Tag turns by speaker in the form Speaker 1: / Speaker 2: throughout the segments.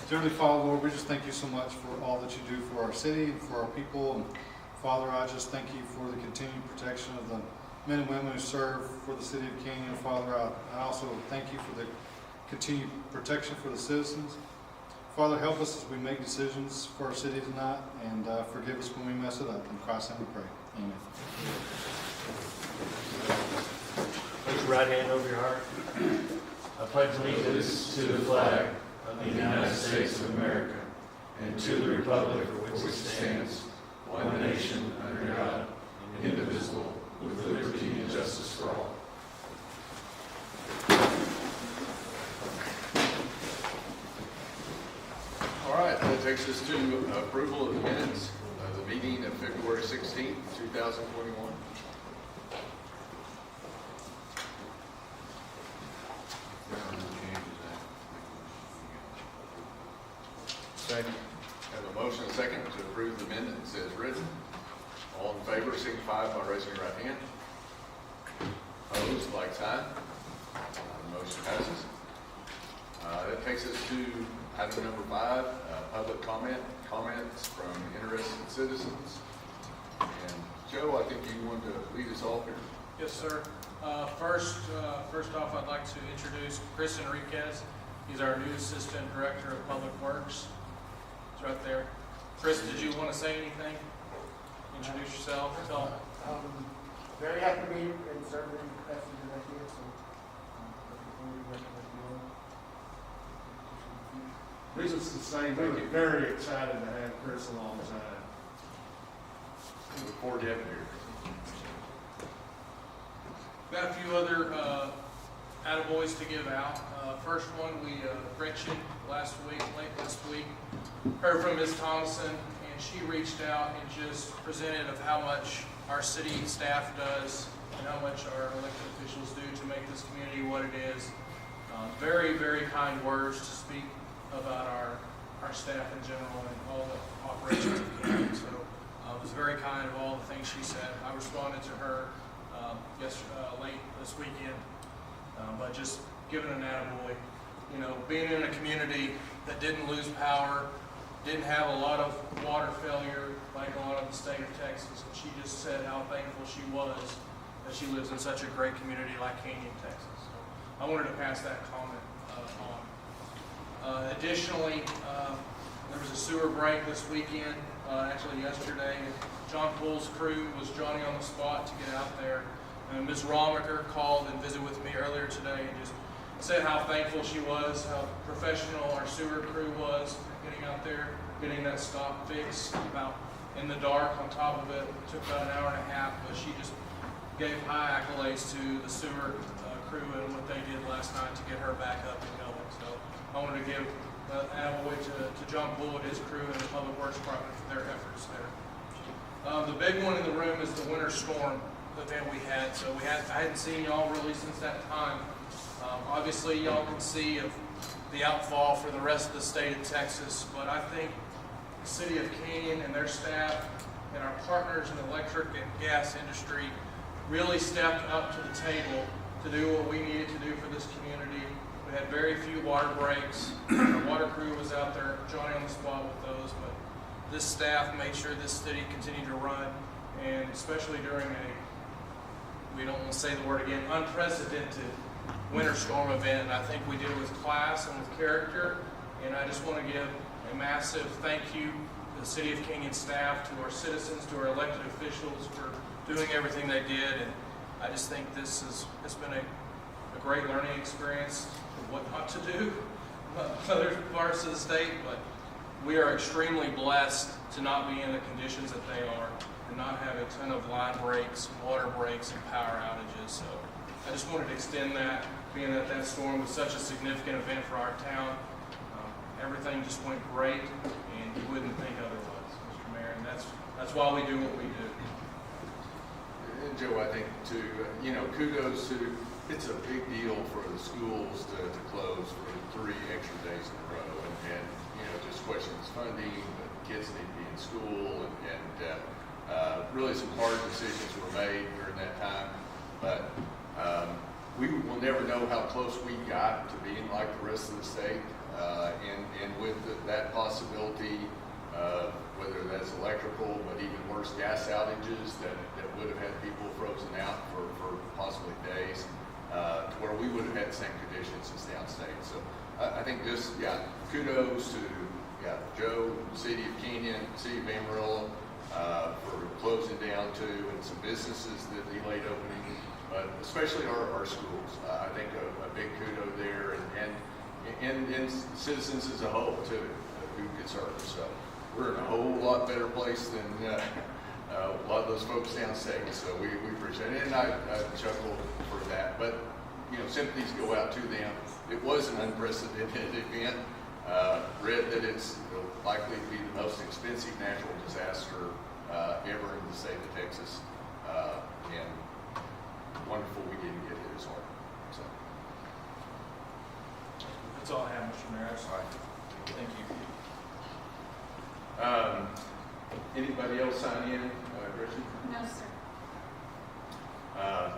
Speaker 1: Dearly Father, Lord, we just thank you so much for all that you do for our city and for our people. And Father, I just thank you for the continued protection of the men and women who serve for the city of Canyon. Father, I also thank you for the continued protection for the citizens. Father, help us as we make decisions for our city tonight, and forgive us when we mess it up. In Christ's name we pray. Amen.
Speaker 2: Put your right hand over your heart. I pledge allegiance to the flag of the United States of America and to the republic for which it stands, one nation under God, indivisible, with liberty and justice for all.
Speaker 3: All right, that takes us to approval of the minutes of the meeting of February 16th, 2021.
Speaker 4: Second.
Speaker 3: Have a motion and a second to approve the minutes as written. All in favor, signify by raising your right hand. Opposed, like sign. The motion passes. That takes us to item number 5, public comments from interested citizens. And Joe, I think you wanted to lead us off here.
Speaker 5: Yes, sir. First off, I'd like to introduce Chris Enriquez. He's our new Assistant Director of Public Works. He's right there. Chris, did you want to say anything? Introduce yourself.
Speaker 6: Very happy to be here and serve in the capacity that I did, so looking forward to working with you all.
Speaker 4: Needless to say, we're very excited to have Chris alongside.
Speaker 3: Look forward to having you here.
Speaker 5: Got a few other attaboys to give out. First one, Gretchen late last week, heard from Ms. Thompson, and she reached out and just presented of how much our city staff does and how much our elected officials do to make this community what it is. Very, very kind words to speak about our staff in general and all the operations of Canyon. So it was very kind of all the things she said. I responded to her late this weekend, but just giving an attaboy. You know, being in a community that didn't lose power, didn't have a lot of water failure like a lot of the state of Texas, and she just said how thankful she was that she lives in such a great community like Canyon, Texas. So I wanted to pass that comment on. Additionally, there was a sewer break this weekend, actually yesterday. John Poole's crew was Johnny on the spot to get out there. And Ms. Romiker called and visited with me earlier today and just said how thankful she was, how professional our sewer crew was getting out there, getting that stop fixed about in the dark on top of it. It took about an hour and a half, but she just gave high accolades to the sewer crew and what they did last night to get her back up and going. So I wanted to give an attaboy to John Poole and his crew and the Public Works Department for their efforts there. The big one in the room is the winter storm event we had. So I hadn't seen y'all really since that time. Obviously, y'all can see of the outfall for the rest of the state of Texas, but I think the city of Canyon and their staff and our partners in the electric and gas industry really stepped up to the table to do what we needed to do for this community. We had very few water breaks. Our water crew was out there, Johnny on the spot with those, but this staff made sure this city continued to run, and especially during we don't want to say the word again, unprecedented winter storm event. And I think we did it with class and with character, and I just want to give a massive thank you to the City of Canyon staff, to our citizens, to our elected officials for doing everything they did. And I just think it's been a great learning experience of what not to do other parts of the state, but we are extremely blessed to not be in the conditions that they are and not have a ton of line breaks, water breaks, and power outages. So I just wanted to extend that, being that that storm was such a significant event for our town. Everything just went great, and you wouldn't think otherwise, Mr. Mayor, and that's why we do what we do.
Speaker 3: And Joe, I think too, kudos to, it's a big deal for the schools to close for 3 extra days in a row, and just questions funding, but kids need to be in school, and really some hard decisions were made during that time, but we will never know how close we got to being like the rest of the state, and with that possibility, whether that's electrical, but even worse, gas outages that would have had people frozen out for possibly days, to where we would have had the same conditions as downstate. So I think this, kudos to Joe, City of Canyon, City of Amarillo, for closing down too, and some businesses that delayed opening, but especially our schools. I think a big kudo there, and citizens as a whole too, who could serve. So we're in a whole lot better place than a lot of those folks downstate. So we appreciate it, and I chuckle for that. But sympathies go out to them. It was an unprecedented event. Read that it's likely to be the most expensive natural disaster ever in the state of Texas, and wonderful we didn't get hit as hard. So,
Speaker 5: That's all I have, Mr. Mayor.
Speaker 3: all right.
Speaker 5: Thank you.
Speaker 3: Anybody else sign in, Christian?
Speaker 7: No, sir.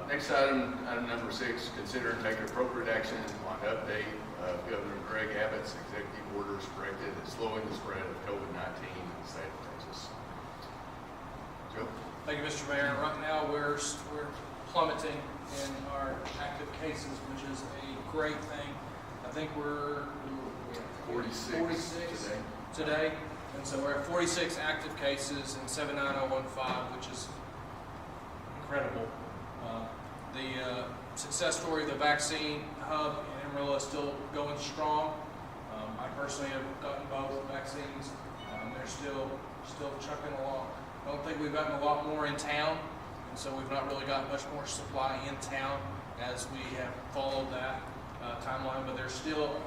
Speaker 3: Next item number 6, consider and take appropriate action on update of Governor Greg Abbott's executive orders directed at slowing the spread of COVID-19 in the state of Texas. Joe?
Speaker 5: Thank you, Mr. Mayor. Right now, we're plummeting in our active cases, which is a great thing. I think we're
Speaker 3: 46
Speaker 5: today. And so we're at 46 active cases in 79015, which is incredible. The success story of the vaccine hub in Amarillo is still going strong. I personally have gotten both vaccines. They're still chucking along. I don't think we've gotten a lot more in town, and so we've not really got much more supply in town as we have followed that timeline. But we're still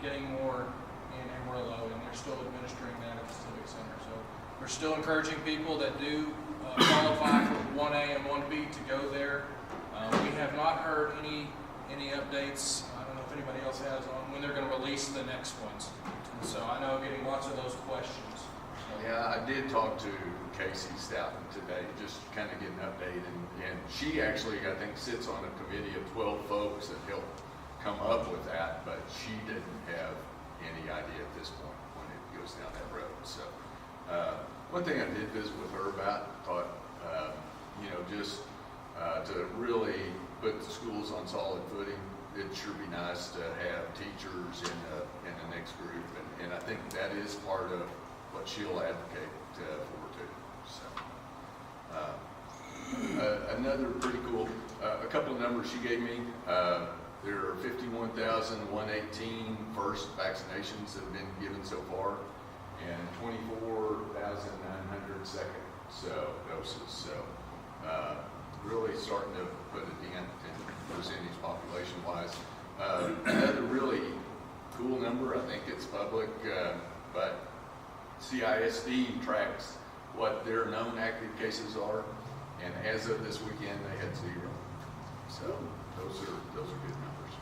Speaker 5: getting more in Amarillo, and they're still administering that at the Civic Center. So we're still encouraging people that do qualify for 1A and 1B to go there. We have not heard any updates. I don't know if anybody else has on when they're going to release the next ones. And so I know I'm getting lots of those questions.
Speaker 3: Yeah, I did talk to Casey Stoughton today, just to kind of get an update, and she actually, I think, sits on a committee of 12 folks that helped come up with that, but she didn't have any idea at this point when it goes down that road. So one thing I did visit with her about, thought, just to really put the schools on solid footing, it'd sure be nice to have teachers in the next group, and I think that is part of what she'll advocate for too. So another pretty cool, a couple of numbers she gave me. There are 51,118 first vaccinations that have been given so far, and 24,900 second doses. So really starting to put a dent in percentage population-wise. Another really cool number, I think it's public, but CISD tracks what their known active cases are, and as of this weekend, they had 0. So those are good numbers.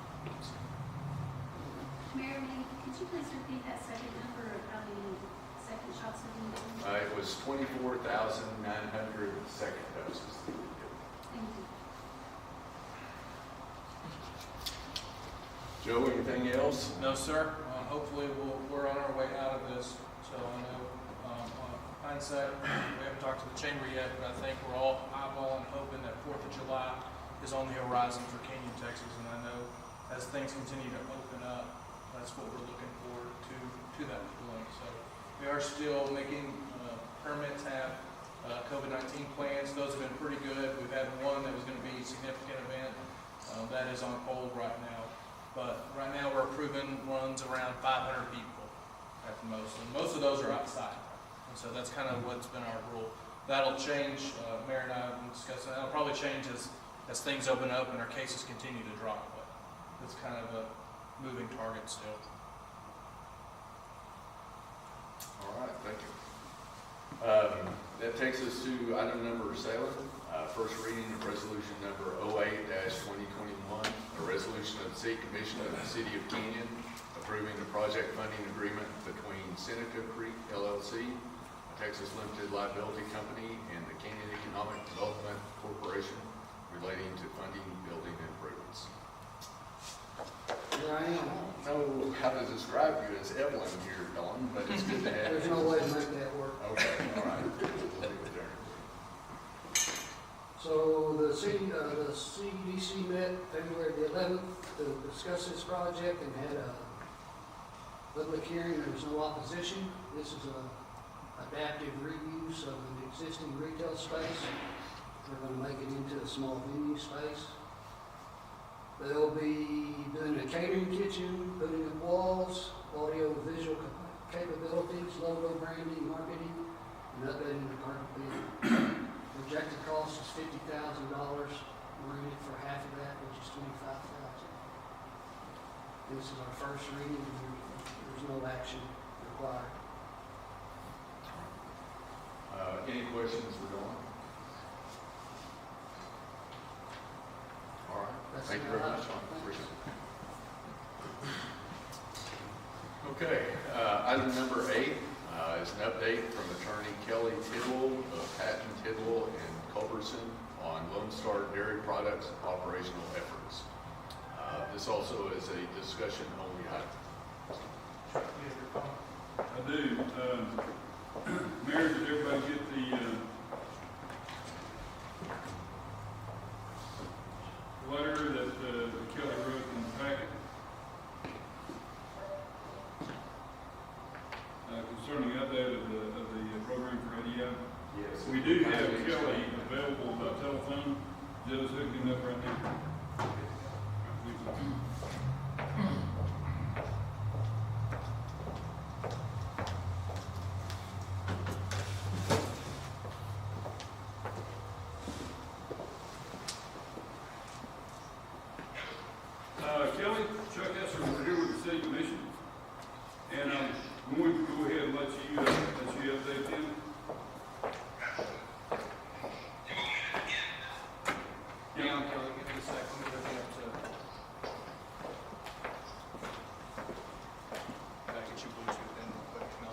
Speaker 7: Mayor, could you please repeat that second number of how many second shots have been given?
Speaker 3: It was 24,900 second doses.
Speaker 7: Thank you.
Speaker 3: Joe, anything else?
Speaker 5: No, sir. Hopefully we're on our way out of this. So I know, hindsight, we haven't talked to the chamber yet, but I think we're all eyeballing, hoping that 4th of July is on the horizon for Canyon, Texas. And I know as things continue to open up, that's what we're looking forward to that point. So we are still making permits, have COVID-19 plans. Those have been pretty good. We've had one that was going to be a significant event. That is on hold right now. But right now we're approving runs around 500 people at the most. And most of those are outside. And so that's kind of what's been our rule. That'll change. Mayor and I have been discussing that. That'll probably change as things open up and our cases continue to drop. But it's kind of a moving target still.
Speaker 3: All right, thank you. That takes us to item number 7, first reading of resolution number 08-2021, a resolution of the City Commission of the City of Canyon approving the project funding agreement between Seneca Creek LLC, a Texas Limited Liability Company, and the Canyon Economic Development Corporation relating to funding building improvements.
Speaker 6: Here I am.
Speaker 3: I don't know how to describe you as Evelyn here, Dawn, but it's good to have you.
Speaker 6: There's no way to make that work.
Speaker 3: Okay, all right. We'll leave it there.
Speaker 6: So the CDC met February the 11th to discuss this project and had a public hearing. There was no opposition. This is a adaptive reuse of an existing retail space. We're going to make it into a small venue space. They'll be doing a catering kitchen, putting up walls, audio visual capabilities, logo branding, marketing, and updating the carpet bid. Projected cost is $50,000. We're in it for half of that, which is $25,000. This is our first reading, and there's no action required.
Speaker 3: Any questions for Dawn? All right.
Speaker 6: That's
Speaker 3: Thank you
Speaker 6: all
Speaker 3: very
Speaker 6: I
Speaker 3: much,
Speaker 6: have.
Speaker 3: Dawn.
Speaker 6: Thanks.
Speaker 3: Appreciate it. Okay, item number 8 is an update from Attorney Kelly Tidwell of Patton, Tidwell, and Culberson on Lone Star Dairy Products operational efforts. This also is a discussion only item.
Speaker 8: I do. Mayor, did everybody get the letter that Kelly wrote in the packet concerning update of the program for ADI?
Speaker 3: Yes.
Speaker 8: We do have Kelly available by telephone. Just hooking him up right now. Kelly, Chuck Esser, we're here with the city commission, and I'm going to go ahead and let you update them.
Speaker 5: Hang on, Kelly, give me a sec. Let me look it up too. Gotta get you Bluetooth in real quick. No.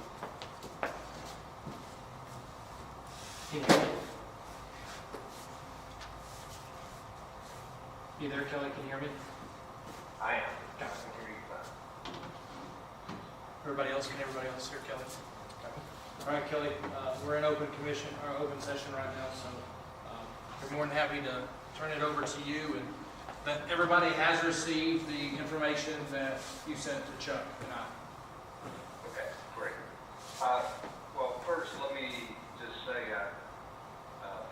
Speaker 5: Can you hear me? You there, Kelly? Can you hear me?
Speaker 9: I am.
Speaker 5: Okay, I can hear you fine. Everybody else, can everybody else hear Kelly? Okay. All right, Kelly, we're in open session right now, so we're more than happy to turn it over to you, and that everybody has received the information that you sent to Chuck and I.
Speaker 9: Okay, great. Well, first, let me just say I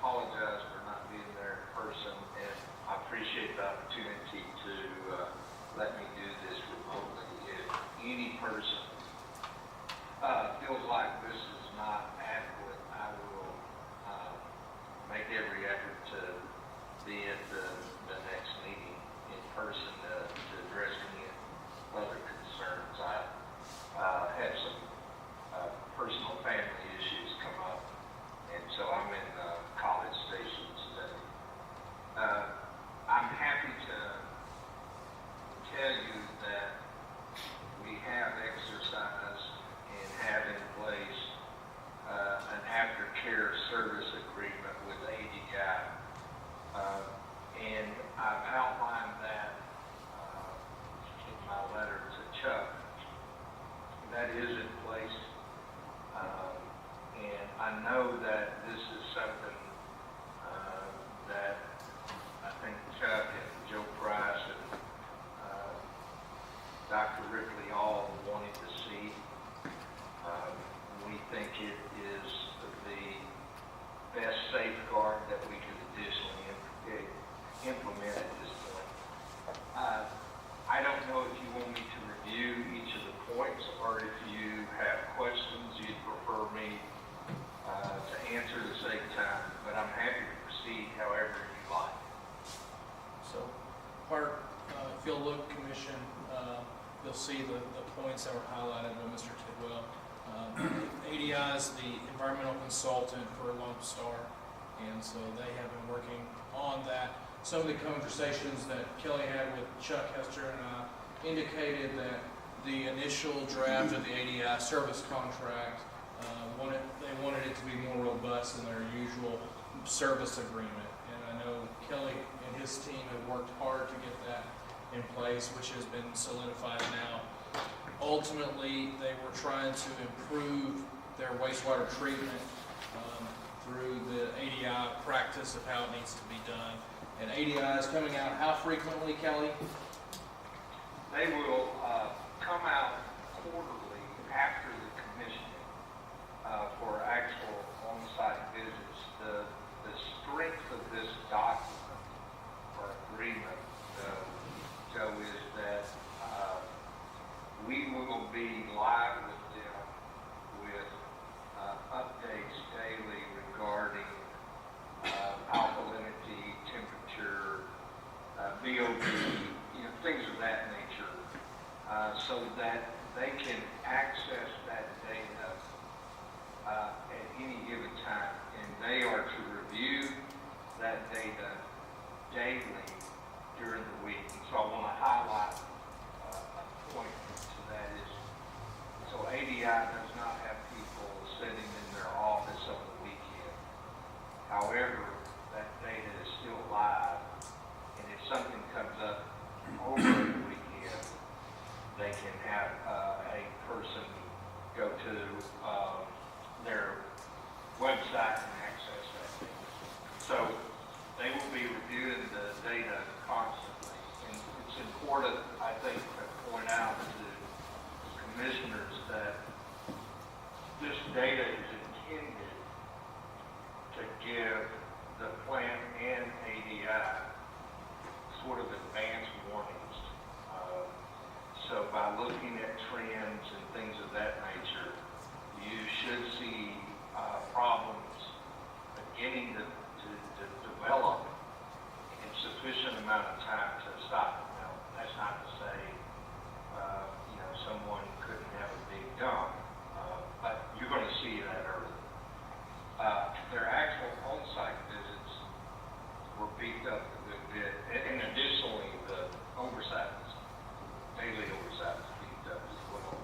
Speaker 9: apologize for not being there in person, and I appreciate the opportunity to let me do this remotely. If any person feels like this is not adequate, I will make every effort to be at the next meeting in person to address any other concerns. I had some personal family issues come up, and so I'm in College Station today. I'm happy to tell you that we have exercised and have in place an aftercare service agreement with ADI. And I've outlined that in my letter to Chuck. That is in place. And I know that this is something that I think Chuck and Joe Price and Dr. Ripley all wanted to see. We think it is the best safeguard that we could additionally implement at this point. I don't know if you want me to review each of the points, or if you have questions you'd prefer me to answer to save time, but I'm happy to proceed however you like.
Speaker 5: So, Park Field Look Commission, you'll see the points that were highlighted by Mr. Tidwell. ADI is the environmental consultant for Lone Star, and so they have been working on that. Some of the conversations that Kelly had with Chuck Hester and I indicated that the initial draft of the ADI service contract, they wanted it to be more robust than their usual service agreement. And I know Kelly and his team have worked hard to get that in place, which has been solidified now. Ultimately, they were trying to improve their wastewater treatment through the ADI practice of how it needs to be done. And ADI is coming out how frequently, Kelly?
Speaker 9: They will come out quarterly after the commissioning for actual on-site visits. The strength of this document or agreement, Joe, is that we will be live with them with updates daily regarding alkalinity, temperature, BOD, things of that nature, so that they can access that data at any given time. And they are to review that data daily during the week. And so I want to highlight a point to that is, so ADI does not have people sitting in their office on the weekend. However, that data is still live, and if something comes up over the weekend, they can have a person go to their website and access that data. So they will be reviewing the data constantly. And it's important, I think, to point out to commissioners that this data is intended to give the plant and ADI sort of advanced warnings. So by looking at trends and things of that nature, you should see problems beginning to develop in sufficient amount of time to stop them. Now, that's not to say, someone couldn't have a big dump, but you're going to see that early. Their actual on-site visits were beefed up a good bit, and additionally, the oversight, daily oversight was beefed up as well.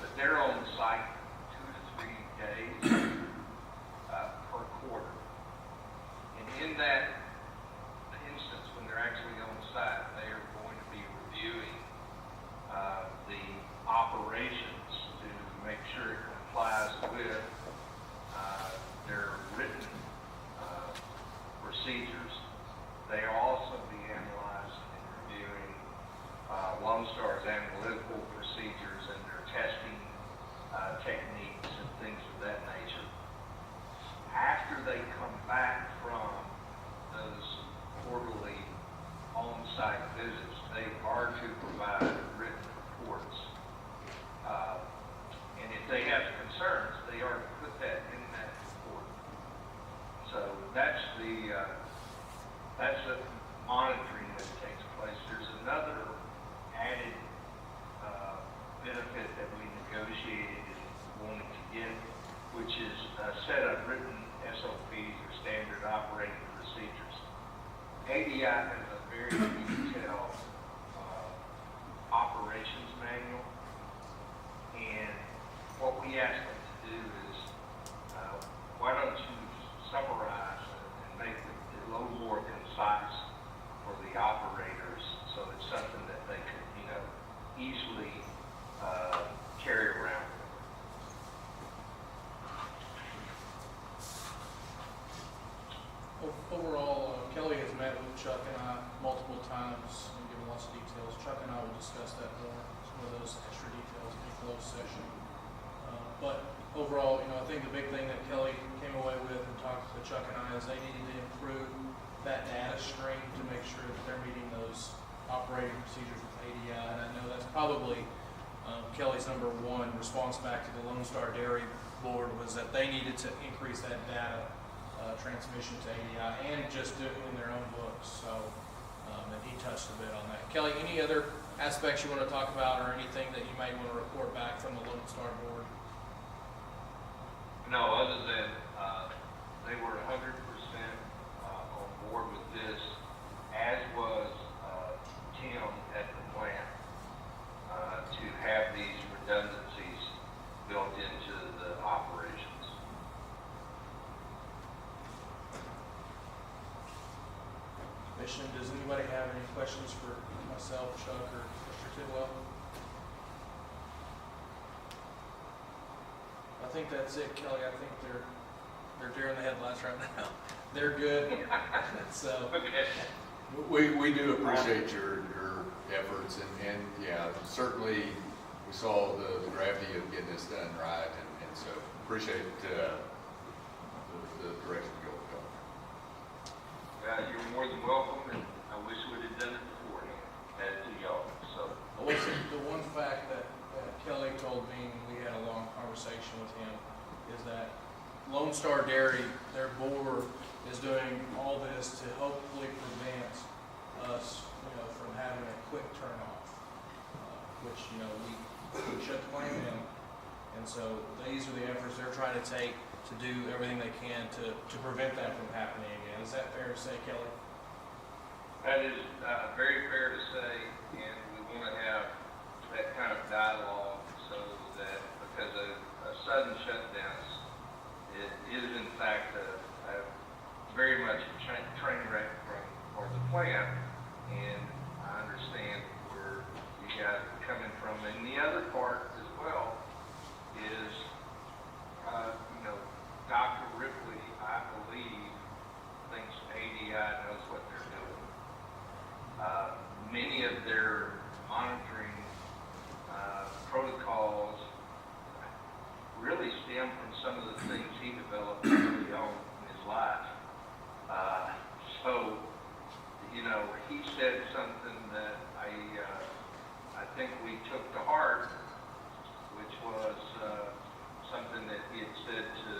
Speaker 9: But they're on site 2 to 3 days per quarter. And in that instance, when they're actually on site, they are going to be reviewing the operations to make sure it complies with their written procedures. They will also be analyzing and reviewing Lone Star's analytical procedures and their testing techniques and things of that nature. After they come back from those quarterly on-site visits, they are to provide written reports. And if they have concerns, they are to put that in that report. So that's the monitoring that takes place. There's another added benefit that we negotiated and wanted to get, which is a set of written SOPs or standard operating procedures. ADI has a very detailed operations manual, and what we asked them to do is, why don't you summarize and make it a little more concise for the operators, so it's something that they could, easily carry around.
Speaker 5: Overall, Kelly has met with Chuck and I multiple times and given lots of details. Chuck and I will discuss that more, some of those extra details in a closed session. But overall, I think the big thing that Kelly came away with and talked to Chuck and I is they needed to improve that data stream to make sure that they're meeting those operating procedures with ADI. And I know that's probably Kelly's number one response back to the Lone Star Dairy Board was that they needed to increase that data transmission to ADI and just do it in their own books. So, and he touched a bit on that. Kelly, any other aspects you want to talk about or anything that you might want to report back from the Lone Star Board?
Speaker 9: No, other than they were 100% on board with this, as was Tim at the plant, to have these redundancies built into the operations.
Speaker 5: Commission, does anybody have any questions for myself, Chuck, or Mr. Tidwell. I think that's it, Kelly. I think they're deer in the headlights right now. They're good. So
Speaker 9: Okay.
Speaker 3: We do appreciate your efforts, and yeah, certainly we saw the gravity of getting this done right, and so appreciate the direction you go.
Speaker 9: You're more than welcome, and I wish we'd have done it beforehand, as to y'all, so.
Speaker 5: the one fact that Kelly told me, and we had a long conversation with him, is that Lone Star Dairy, their board, is doing all this to hopefully prevent us, from having a quick turn off, which, we shut the plant down. And so these are the efforts they're trying to take to do everything they can to prevent that from happening again. Is that fair to say, Kelly?
Speaker 9: That is very fair to say, and we want to have that kind of dialogue so that, because a sudden shutdown is in fact a very much a train wreck for the plant, and I understand where you guys are coming from. And the other part as well is, Dr. Ripley, I believe, thinks ADI knows what they're doing. Many of their monitoring protocols really stem from some of the things he developed early on in his life. So, he said something that I think we took to heart, which was something that he had said to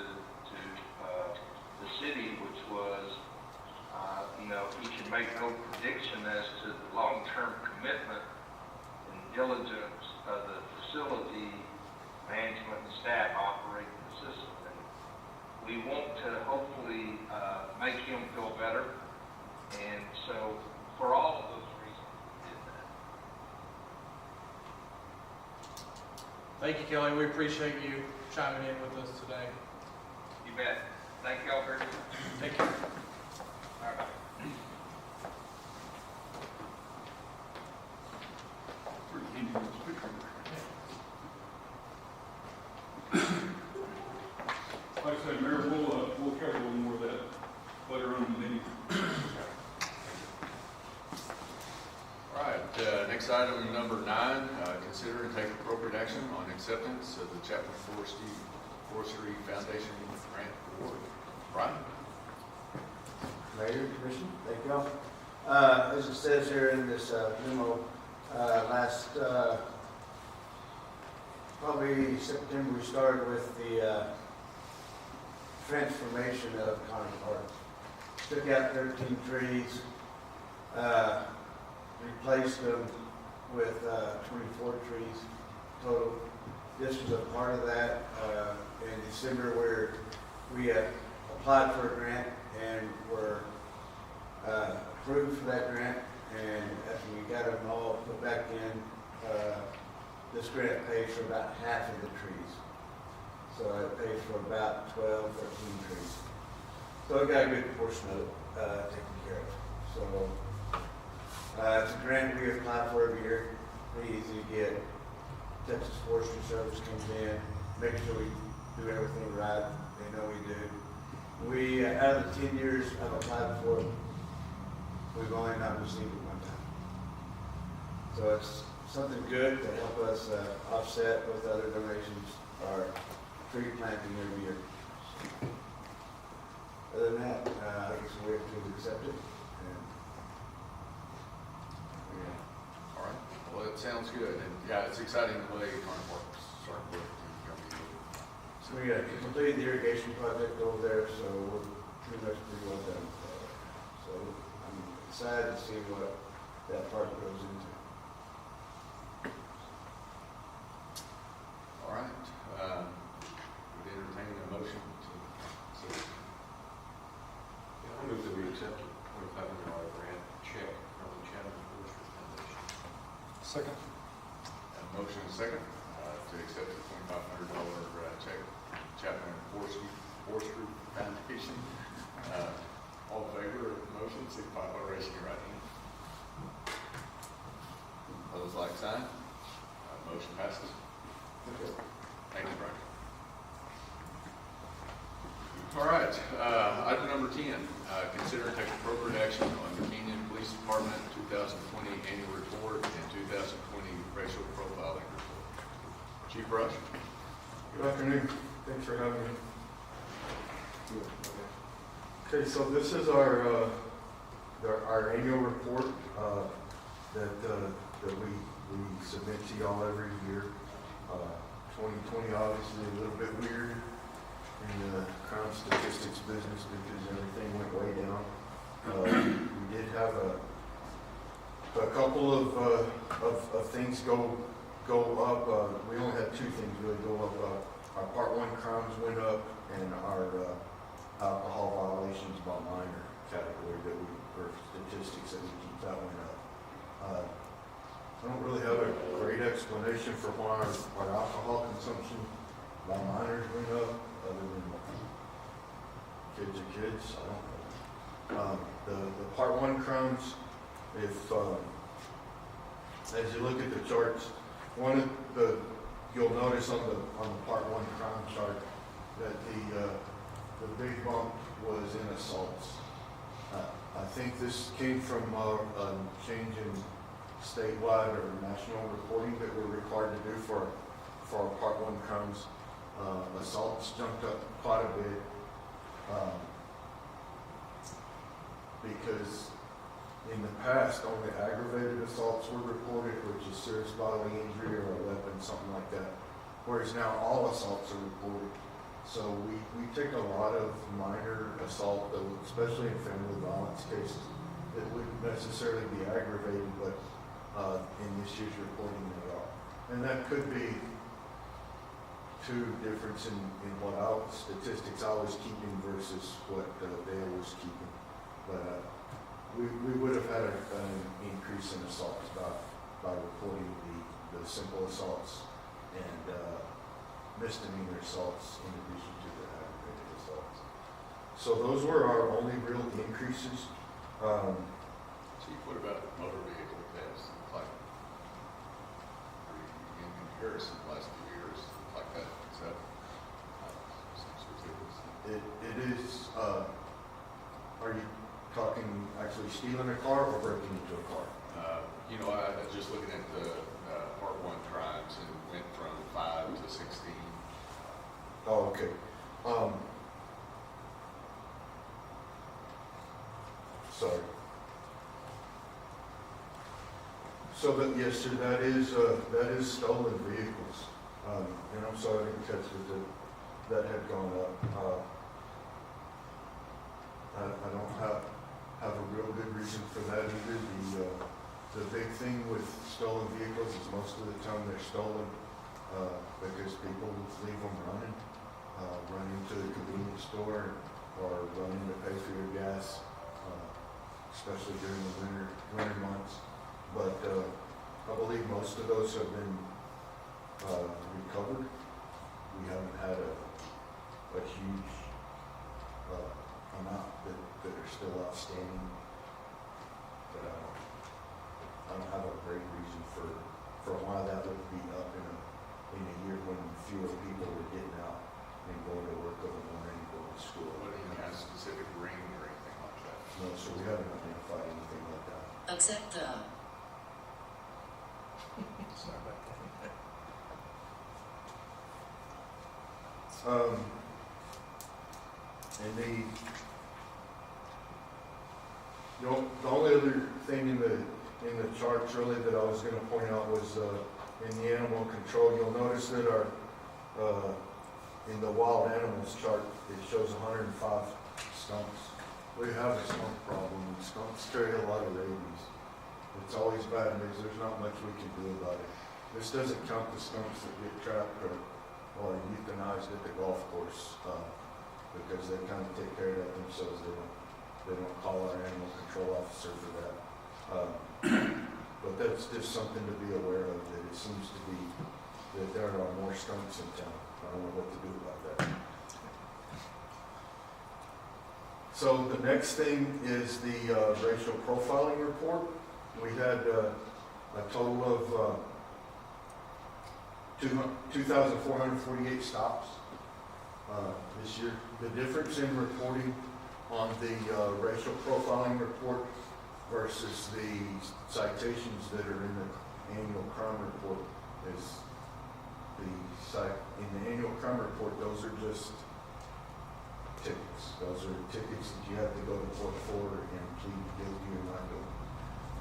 Speaker 9: the city, which was, he can make no prediction as to the long-term commitment and diligence of the facility management and staff operating the system. And we want to hopefully make him feel better. And so, for all of those reasons, we did that.
Speaker 5: Thank you, Kelly. We appreciate you chiming in with us today.
Speaker 9: You bet. Thank y'all very much.
Speaker 5: Take care.
Speaker 9: All right.
Speaker 8: Pretty handy with this picture. Like I said, Mayor, we'll cover a little more of that later on in the meeting.
Speaker 3: All right, next item, number 9, consider and take appropriate action on acceptance of the Chapman Forestry Foundation Grant Award. Brian?
Speaker 10: Mayor, Commission, thank y'all. As it says here in this memo, last probably September, we started with the transformation of Conner Park. Took out 13 trees, replaced them with 24 trees total. This was a part of that. In December, where we applied for a grant and were approved for that grant, and after we got them all put back in, this grant pays for about half of the trees. So it pays for about 12, 13 trees. So it got a good portion of it taken care of. So it's a grant we apply for every year. Pretty easy to get. Texas Forestry Service comes in, make sure we do everything right. They know we do. We, out of the 10 years I've applied for it, we've only not received it one time. So it's something good to help us offset with other donations, our tree planting every year. Other than that, I guess we have to accept it.
Speaker 3: All right, well, it sounds good, and yeah, it's exciting the way Conner Park's starting to work.
Speaker 10: So we completed the irrigation project over there, so we're pretty much pretty well done. So I'm excited to see what that park goes into.
Speaker 3: All right, would entertain a motion to,
Speaker 11: I move that we accept a $2,500 grant check from the Chapman Forestry Foundation.
Speaker 1: Second.
Speaker 3: a motion and a second to accept the $2,500 check, Chapman Forestry Foundation. All in favor of the motion, signify by raising your right hand. Opposed, like sign. Motion passes. Thank you, Brian. All right, item number 10, consider and take appropriate action on the Canyon Police Department 2020 annual report and 2020 racial profiling report. Chief Rush.
Speaker 12: Good afternoon. Thanks for having me. Okay, so this is our annual report that we submit to y'all every year. 2020 obviously a little bit weird in the crime statistics business because everything went way down. We did have a couple of things go up. We only had two things really go up. Our Part 1 crimes went up, and our alcohol violations by minor category that we, for statistics that we keep, that went up. I don't really have a great explanation for why our alcohol consumption by minors went up, other than kids are kids. I don't know. The Part 1 crimes, as you look at the charts, you'll notice on the Part 1 crime chart that the big bump was in assaults. I think this came from a change in statewide or national reporting that we're required to do for our Part 1 crimes. Assaults jumped up quite a bit because in the past only aggravated assaults were reported, which is serious bodily injury or a weapon, something like that. Whereas now all assaults are reported. So we take a lot of minor assault, especially in family violence cases, that wouldn't necessarily be aggravated, but in this year's reporting they are. And that could be two difference in what statistics I was keeping versus what Dale was keeping. But we would have had an increase in assaults by reporting the simple assaults and misdemeanor assaults in addition to the aggravated assaults. So those were our only real increases.
Speaker 3: Chief, what about motor vehicle thefts? Like, in comparison, the last few years, like that, is that seems ridiculous?
Speaker 12: It is, are you talking actually stealing a car or breaking into a car?
Speaker 3: I was just looking at the Part 1 crimes and went from 5 to 16.
Speaker 12: Oh, okay. Sorry. So that, yes, sir, that is stolen vehicles. And I'm sorry I didn't catch that had gone up. I don't have a real good reason for that either. The big thing with stolen vehicles is most of the time they're stolen because people leave them running, run into the convenience store or run in to pay for your gas, especially during the winter months. But I believe most of those have been recovered. We haven't had a huge amount that are still outstanding. But I don't have a great reason for why that would be up in a year when fewer people were getting out and going to work in the morning and going to school.
Speaker 3: What any kind of specific ring or anything like that?
Speaker 12: No, so we haven't identified anything like that.
Speaker 13: Accept
Speaker 3: Sorry about that.
Speaker 12: And the only other thing in the charts really that I was going to point out was in the animal control. You'll notice that our in the wild animals chart it shows 105 skunks. We have a skunk problem, and skunks carry a lot of rabies. It's always bad news. There's not much we can do about it. This doesn't count the skunks that get trapped or euthanized at the golf course because they kind of take care of that themselves. They don't call our animal control officer for that. But that's just something to be aware of, that it seems to be that there are more skunks in town. I don't know what to do about that. So the next thing is the racial profiling report. We had a total of 2,448 stops this year. The difference in reporting on the racial profiling report versus the citations that are in the annual crime report is in the annual crime report, those are just tickets. Those are tickets that you have to go to court for and plead guilty or not guilty.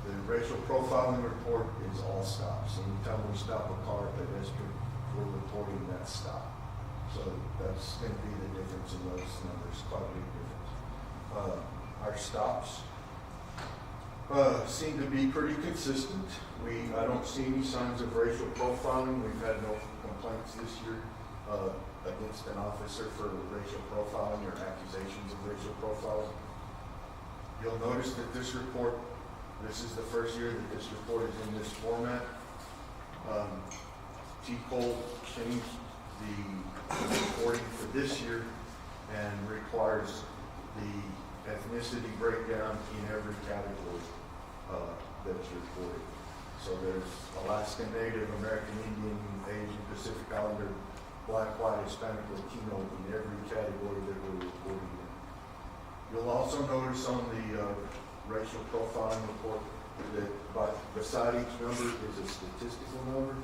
Speaker 12: The racial profiling report is all stops. Anytime we stop a car at pedestrian, we're reporting that stop. So that's going to be the difference in those numbers, quite a big difference. Our stops seem to be pretty consistent. I don't see any signs of racial profiling. We've had no complaints this year against an officer for racial profiling or accusations of racial profiling. You'll notice that this report, this is the first year that this report is in this format. T-Cole changed the reporting for this year and requires the ethnicity breakdown in every category that's reported. So there's Alaskan Native, American Indian, Asian, Pacific Islander, Black, White, Hispanic, Latino in every category that we're reporting in. You'll also notice on the racial profiling report that beside each number is a statistical number.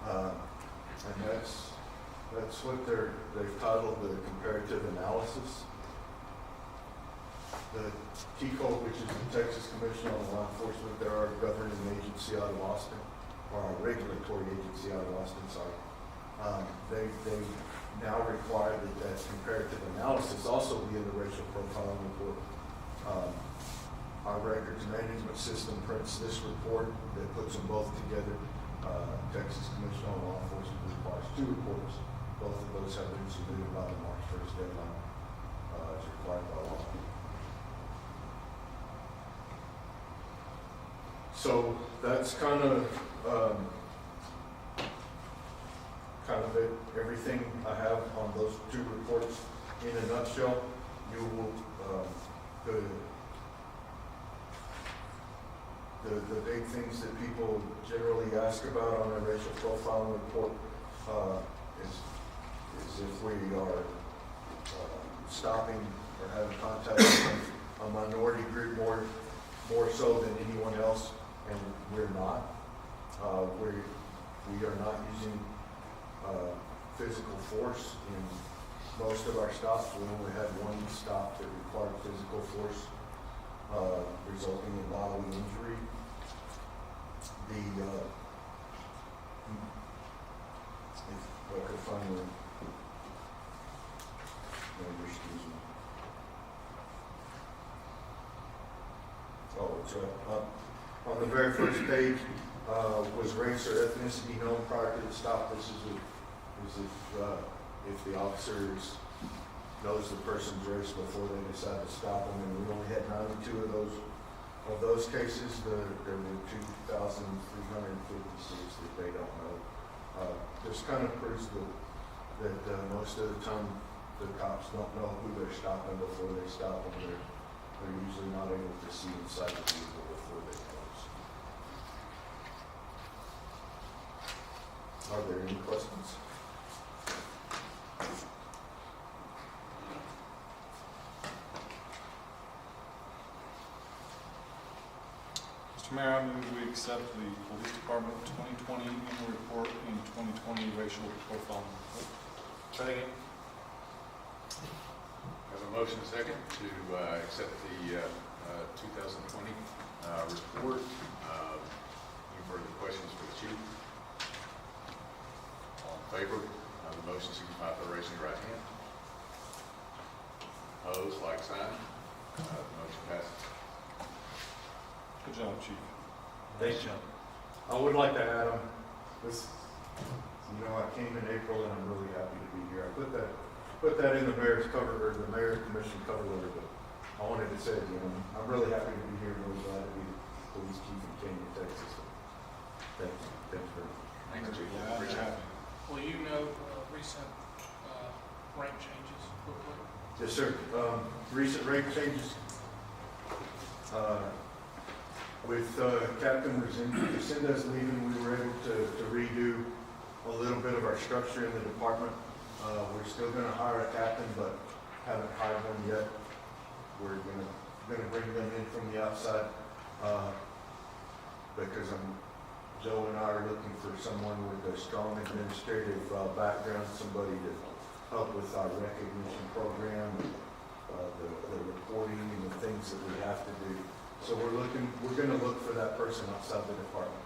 Speaker 12: And that's what they've titled the comparative analysis. The TCO, which is the Texas Commission on Law Enforcement, they're our governing agency out of Austin, or our regulatory agency out of Austin, sorry. They now require that comparative analysis also be in the racial profiling report. Our records management system prints this report that puts them both together. Texas Commission on Law Enforcement requires 2 reports. Both of those have been submitted by the March 1st deadline as required by law. So that's kind of it. Everything I have on those 2 reports in a nutshell. You will the big things that people generally ask about on a racial profiling report is if we are stopping or having contact with a minority group more so than anyone else, and we're not. We are not using physical force in most of our stops. We only had 1 stop that required physical force, resulting in bodily injury. If I could find the number, excuse me. Oh, it's on the very first page. Was race or ethnicity known prior to the stop? This is if the officer knows the person's race before they decide to stop them, and we only had 92 of those cases. There were 2,356 that they don't know. This kind of proves that most of the time the cops don't know who they're stopping before they stop them. They're usually not able to see inside the vehicle before they close. Are there any questions?
Speaker 1: Mr. Mayor, I move we accept the Police Department 2020 annual report and 2020 racial profiling report.
Speaker 5: Second.
Speaker 3: Have a motion and second to accept the 2020 report. Any further questions for the chief? All in favor of the motion, signify by raising your right hand. Opposed, like sign. The motion passes.
Speaker 1: Good job, Chief.
Speaker 12: Thanks, John. I would like to add this. I came in April and I'm really happy to be here. I put that in the mayor's commission cover letter, but I wanted to say it again. I'm really happy to be here. Really glad to be the police chief in Canyon, Texas. Thanks very much.
Speaker 3: Thanks, Chief.
Speaker 1: Yeah,
Speaker 3: Appreciate it.
Speaker 5: Will you note recent rank changes quickly?
Speaker 12: Yes, sir. Recent rate changes. With Captain Resendez leaving, we were able to redo a little bit of our structure in the department. We're still gonna hire a captain, but haven't hired one yet. We're gonna bring them in from the outside, because Joe and I are looking for someone with a strong administrative background, somebody to help with our recognition program, the reporting and the things that we have to do. So we're gonna look for that person outside the department.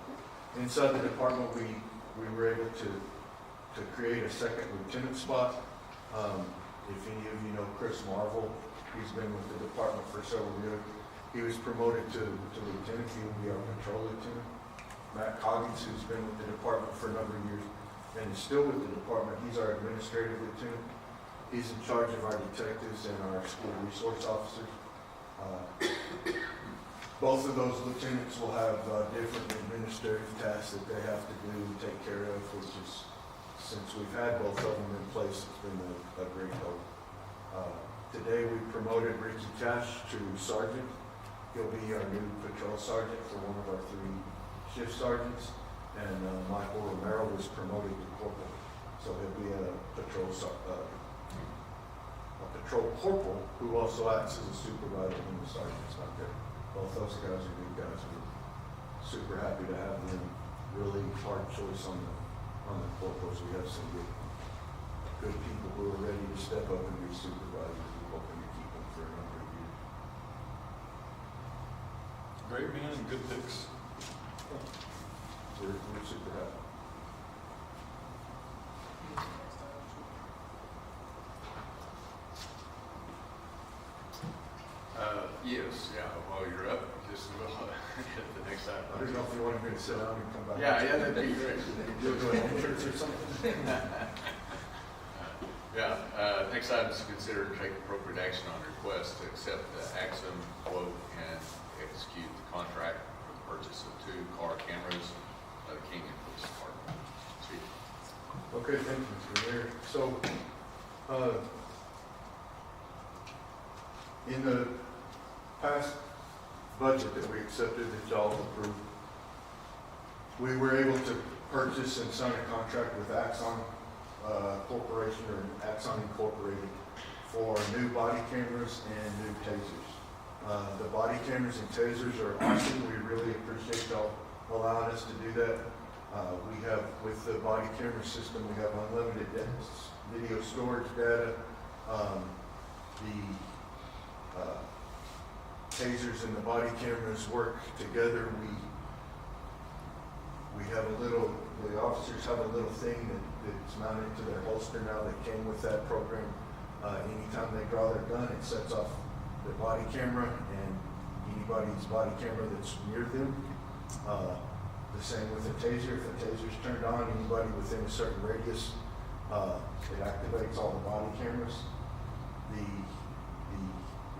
Speaker 12: Inside the department, we were able to create a second lieutenant spot. If any of you know Chris Marvel, he's been with the department for several years. He was promoted to lieutenant. He will be our patrol lieutenant. Matt Coggins, who's been with the department for a number of years and is still with the department, he's our administrative lieutenant. He's in charge of our detectives and our school resource officers. Both of those lieutenants will have different administrative tasks that they have to do and take care of, which is, since we've had both of them in place, it's been a great help. Today we promoted Ricky Cash to sergeant. He'll be our new patrol sergeant for one of our 3 shift sergeants. And Michael Romero was promoted to corporal. So he'll be a patrol corporal who also acts as a supervisor when the sergeant's not there. Both those guys are good guys. We're super happy to have them. Really hard choice on the corporals. We have some good people who are ready to step up and be supervisors. We're hoping to keep them for a number of years.
Speaker 1: Great man and good picks.
Speaker 12: We're super happy.
Speaker 3: Yes, yeah, while you're up, just we'll hit the next item.
Speaker 12: I don't know if you wanted me to sit down and come back.
Speaker 3: Yeah, that'd be great.
Speaker 12: You'll do an entrance or something?
Speaker 3: Next item is to consider and take appropriate action on request to accept the Axum quote and execute the contract for the purchase of 2 car cameras by the Canyon Police Department. Chief.
Speaker 12: Okay, thank you, Mr. Mayor. So, in the past budget that we accepted that y'all approved, we were able to purchase and sign a contract with Axon Corporation, or Axon Incorporated, for new body cameras and new tasers. The body cameras and tasers are awesome. We really appreciate y'all allowing us to do that. We have, with the body camera system, we have unlimited video storage data. The tasers and the body cameras work together. We have the officers have a little thing that's mounted to their holster now that came with that program. Anytime they draw their gun, it sets off the body camera and anybody's body camera that's near them. The same with the taser. If the taser's turned on, anybody within a certain radius, it activates all the body cameras. The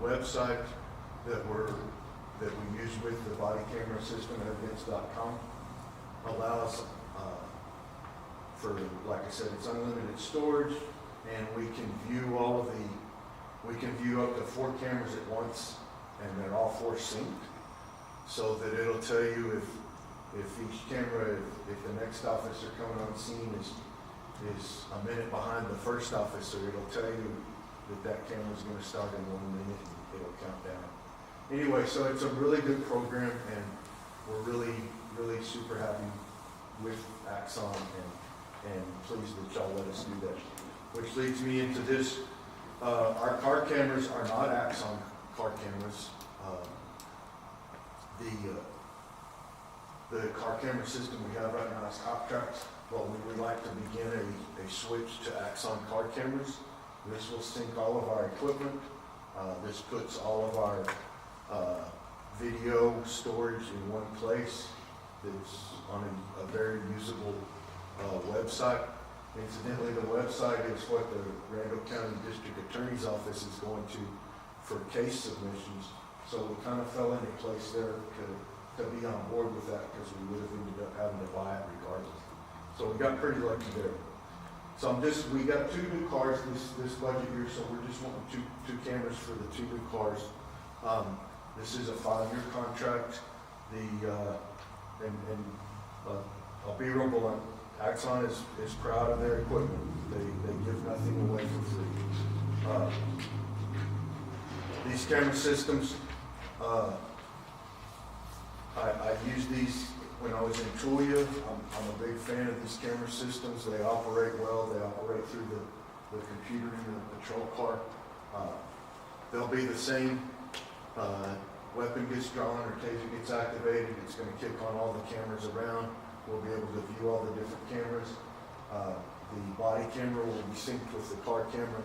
Speaker 12: website that we use with the body camera system, evidence.com, allows for, like I said, it's unlimited storage, and we can view up to 4 cameras at once, and they're all 4 synced, so that it'll tell you if each camera, if the next officer coming on scene is a minute behind the first officer, it'll tell you that camera's going to start in 1 minute, and it'll count down. Anyway, so it's a really good program, and we're really, really super happy with Axon, and pleased that y'all let us do that. Which leads me into this. Our car cameras are not Axon car cameras. The car camera system we have right now is Optrax, but we would like to begin a switch to Axon car cameras. This will sync all of our equipment. This puts all of our video storage in one place. It's on a very usable website. Incidentally, the website is what the Randall County District Attorney's Office is going to for case submissions. So we kind of fell into place there to be on board with that, because we would have ended up having to buy it regardless. So we got pretty lucky there. So we got 2 new cars this budget year, so we're just wanting two cameras for the 2 new cars. This is a 5-year contract. I'll be real blunt, Axon is proud of their equipment. They give nothing away for free. These camera systems, I used these when I was in Tulia. I'm a big fan of these camera systems. They operate well. They operate through the computer in the patrol car. They'll be the same. Weapon gets drawn or taser gets activated, it's going to kick on all the cameras around. We'll be able to view all the different cameras. The body camera will be synced with the car camera,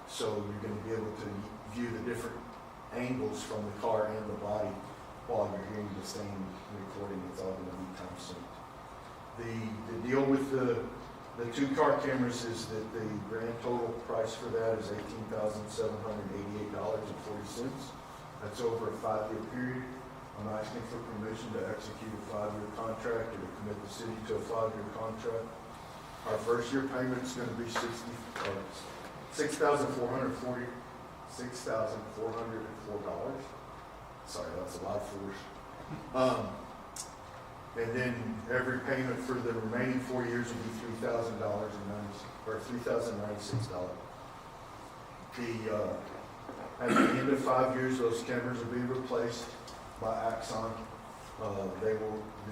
Speaker 12: so you're going to be able to view the different angles from the car and the body while you're hearing the same recording. It's all going to be time synced. The deal with the 2 car cameras is that the grand total price for that is $18,788.40. That's over a 5-year period. I'm asking for permission to execute a 5-year contract or to commit the city to a 5-year contract. Our first year payment is going to be $6,404. Sorry, that's a lot for us. And then every payment for the remaining 4 years will be $3,096. At the end of 5 years, those cameras will be replaced by Axon.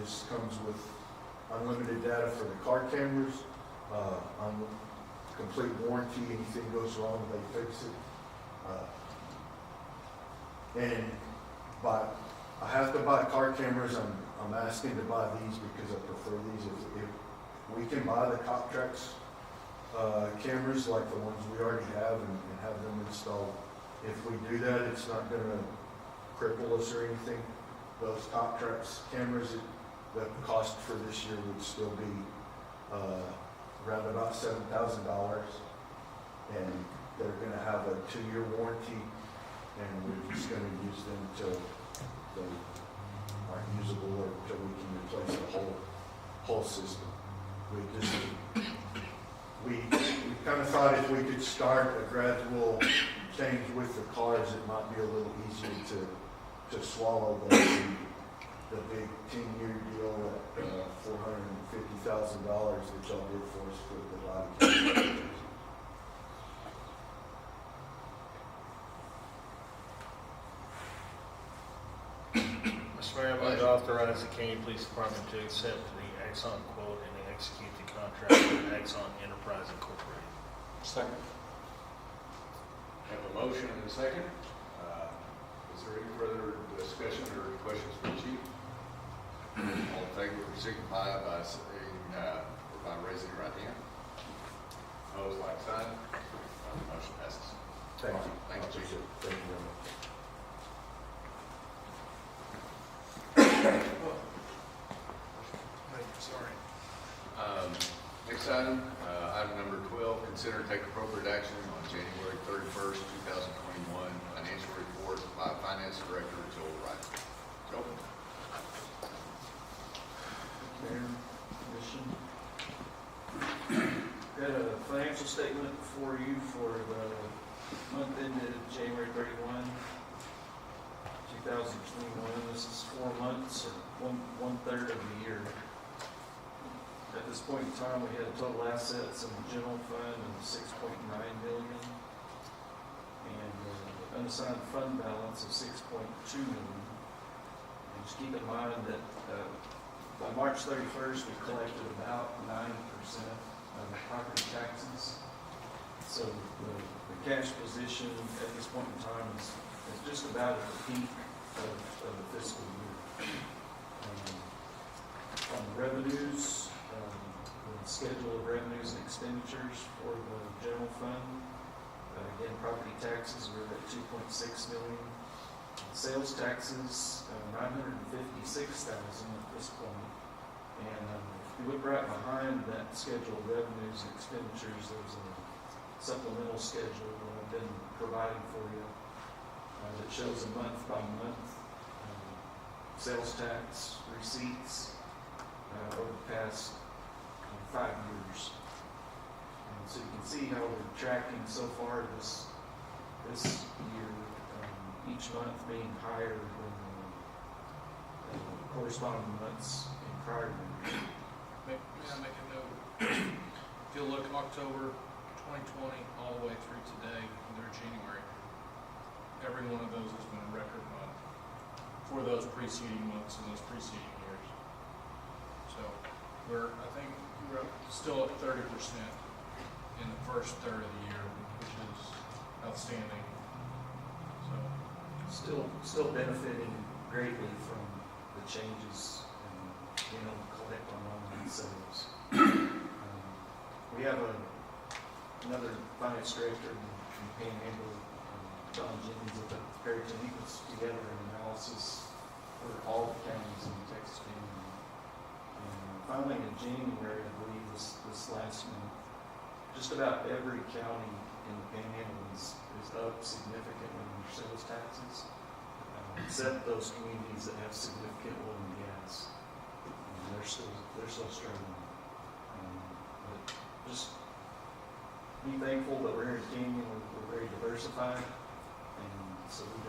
Speaker 12: This comes with unlimited data for the car cameras, complete warranty. Anything goes wrong, they fix it. I have to buy car cameras. I'm asking to buy these because I prefer these. If we can buy the Coptrax cameras like the ones we already have and have them installed, if we do that, it's not going to cripple us or anything. Those Coptrax cameras, the cost for this year would still be around about $7,000, and they're going to have a 2-year warranty, and we're just going to use them till they aren't usable or until we can replace the whole system. We kind of thought if we could start a gradual change with the cars, it might be a little easier to swallow the big 10-year deal at $450,000 that y'all did for us for the body camera.
Speaker 2: Mr. Mayor, I'm going to authorize the Canyon Police Department to accept the Axon quote and execute the contract with Axon Enterprise Incorporated.
Speaker 1: Second.
Speaker 3: Have a motion and a second. Is there any further discussion or questions for the chief? All in favor, signify by raising your right hand. Opposed, like sign. Motion passes.
Speaker 12: Thank you.
Speaker 3: Thank you, Chief.
Speaker 12: Thank you very much.
Speaker 5: Sorry.
Speaker 3: Next item, item number 12, consider and take appropriate action on January 31st, 2021 financial report by Finance Director Joel Wright. Joel?
Speaker 13: Mayor, Commission. Got a financial statement for you for the month ended January 31, 2021. This is 4 months, or one third of the year. At this point in time, we had total assets in the general fund of $6.9 million and unassigned fund balance of $6.2 million. And just keep in mind that by March 31st, we collected about 9% of the property taxes. So the cash position at this point in time is just about at the peak of the fiscal year. On the revenues, the schedule of revenues and expenditures for the general fund, again, property taxes were at $2.6 million. Sales taxes, $956,000 at this point. And if you look right behind that schedule of revenues and expenditures, there's a supplemental schedule that I've been providing for you that shows a month by month sales tax receipts over the past 5 years. And so you can see how we're tracking so far this year, each month being higher than the corresponding months in prior years.
Speaker 5: May I make a note? If you look October 2020 all the way through today, and they're January, every one of those has been a record month for those preceding months and those preceding years. So I think we're still at 30% in the first third of the year, which is outstanding. So
Speaker 13: Still benefiting greatly from the changes in being able to collect on online sales. We have another finance director in Panhandle, John Jennings, at the Perryton. He puts together an analysis for all the counties in Texas Panhandle. And finally, in January, I believe this last month, just about every county in the Panhandle is up significantly in their sales taxes, except those communities that have significant oil and gas. They're still struggling. But just be thankful that we're here in Canyon. We're very diversified, and so we've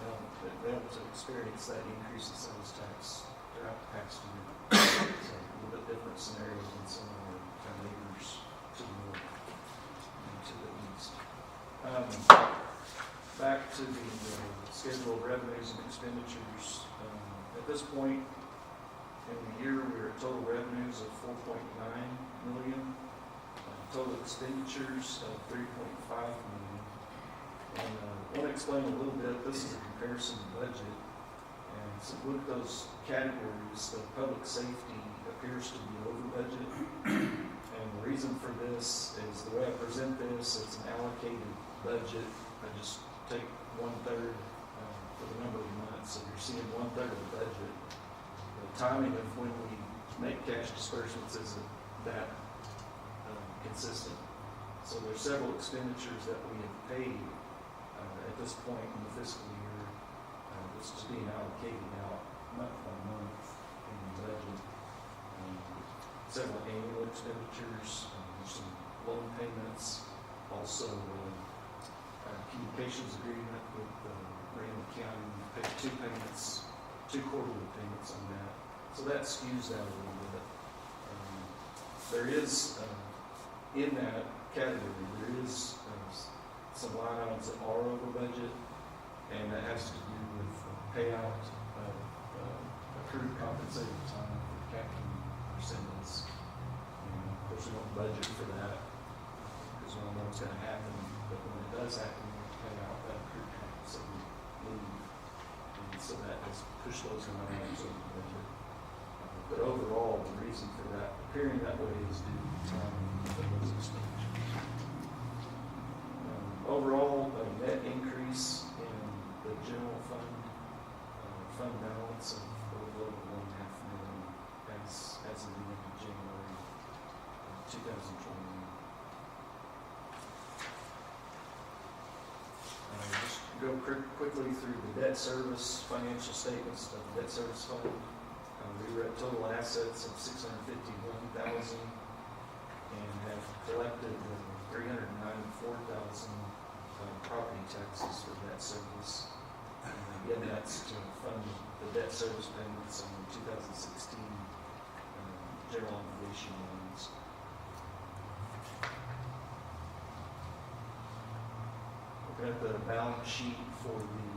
Speaker 13: been able to experience that increase in sales tax throughout the past year. So a little bit different scenario than some of our kind of neighbors to the north and to the east. Back to the schedule of revenues and expenditures. At this point in the year, we're at total revenues of $4.9 million, total expenditures of $3.5 million. And I want to explain a little bit. This is a comparison budget, and so look at those categories. The public safety appears to be over budget, and the reason for this is the way I present this. It's an allocated budget. I just take 1/3 for the number of months, so you're seeing 1/3 of the budget. The timing of when we make cash disbursements isn't that consistent. So there's several expenditures that we have paid at this point in the fiscal year. It's just being allocated out month by month in the budget. Several annual expenditures, some loan payments, also communications agreement with Randall County. We paid 2 payments, 2 quarterly payments on that. So that skews that a little bit. There is, in that category, there is some line items that are over budget, and that has to do with payout of accrued compensated time for captain percentages. Of course, we don't budget for that because we don't know what's going to happen, but when it does happen, we have to pay out that accrued compensated leave. And so that has pushed those line items over the budget. But overall, the reason for that appearing that way is due to the timing of those expenditures. Overall, a net increase in the general fund balance of a little over $1.5 million as of the end of January 2021. Just go quickly through the debt service financial statements of the debt service fund. We were at total assets of $651,000 and have collected $394,000 property taxes for debt service. And again, that's to fund the debt service payments on the 2016 general obligation loans. Looking at the balance sheet for the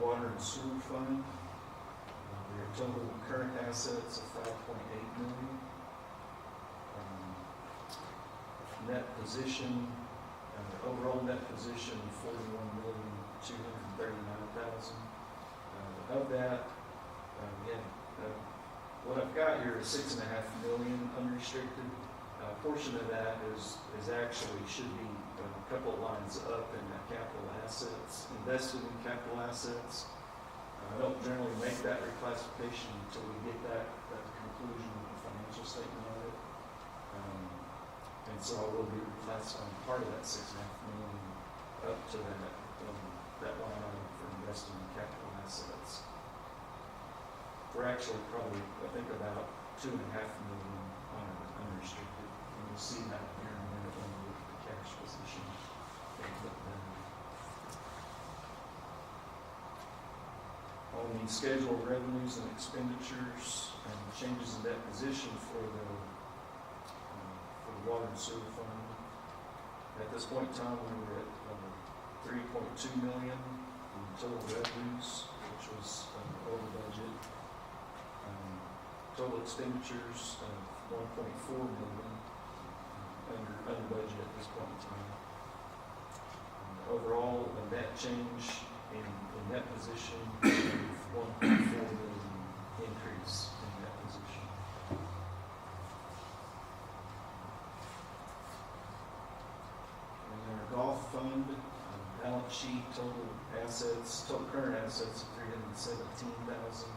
Speaker 13: water and sewer fund. We have total current assets of $5.8 million. Net position, overall net position $41,239,000. Of that, what I've got here is $6.5 million unrestricted. A portion of that is actually should be a couple of lines up in that capital assets, invested in capital assets. I don't generally make that reclassification until we get that at the conclusion of the financial statement audit. And so I will be reclassifying part of that $6.5 million up to that line item for investing in capital assets. We're actually probably, I think, about $2.5 million on unrestricted. And we'll see that here in a minute when we look at the cash position. On the schedule of revenues and expenditures and changes in that position for the water and sewer fund. At this point in time, we were at $3.2 million in total revenues, which was over budget. Total expenditures of $1.4 million, under budget at this point in time. Overall, a net change in that position of $1.4 million increase in that position. And our golf fund, balance sheet, total assets, total current assets of $317,000.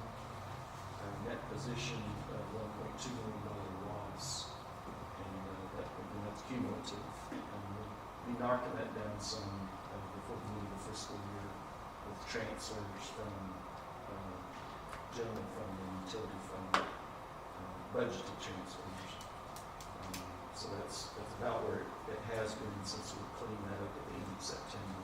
Speaker 13: Net position of $1.2 million loss, and that's cumulative. We'll be knocking that down some before the end of the fiscal year with transfers from general fund and utility fund, budgeted transfers. So that's about where it has been since we cleaned that up at the end of September.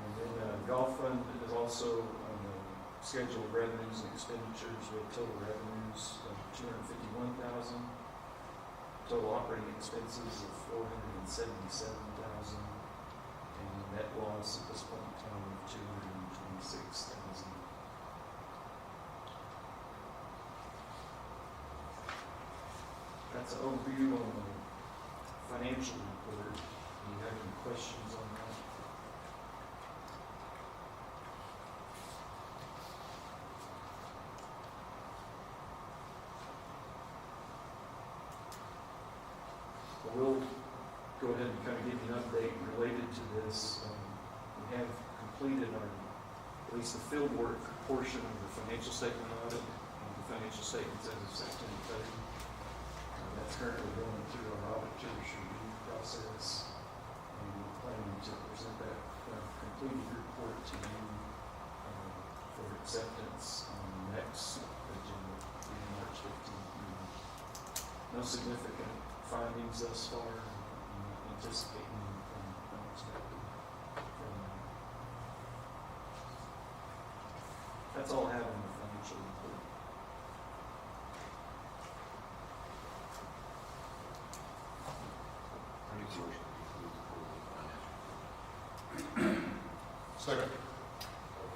Speaker 13: And then golf fund is also on the schedule of revenues and expenditures with total revenues of $251,000, total operating expenses of $477,000, and net loss at this point in time of $226,000. That's an overview on the financial report. Do you have any questions on that? We'll go ahead and kind of give you an update related to this. We have completed at least the field work portion of the financial statement audit, the financial statements as of September 30. That's currently going through our auditor's review process, and we're planning to present that completed report to you for acceptance on the next agenda, the March 15th meeting. No significant findings thus far, anticipating unexpected from that. That's all I have on the financial report.
Speaker 1: Second.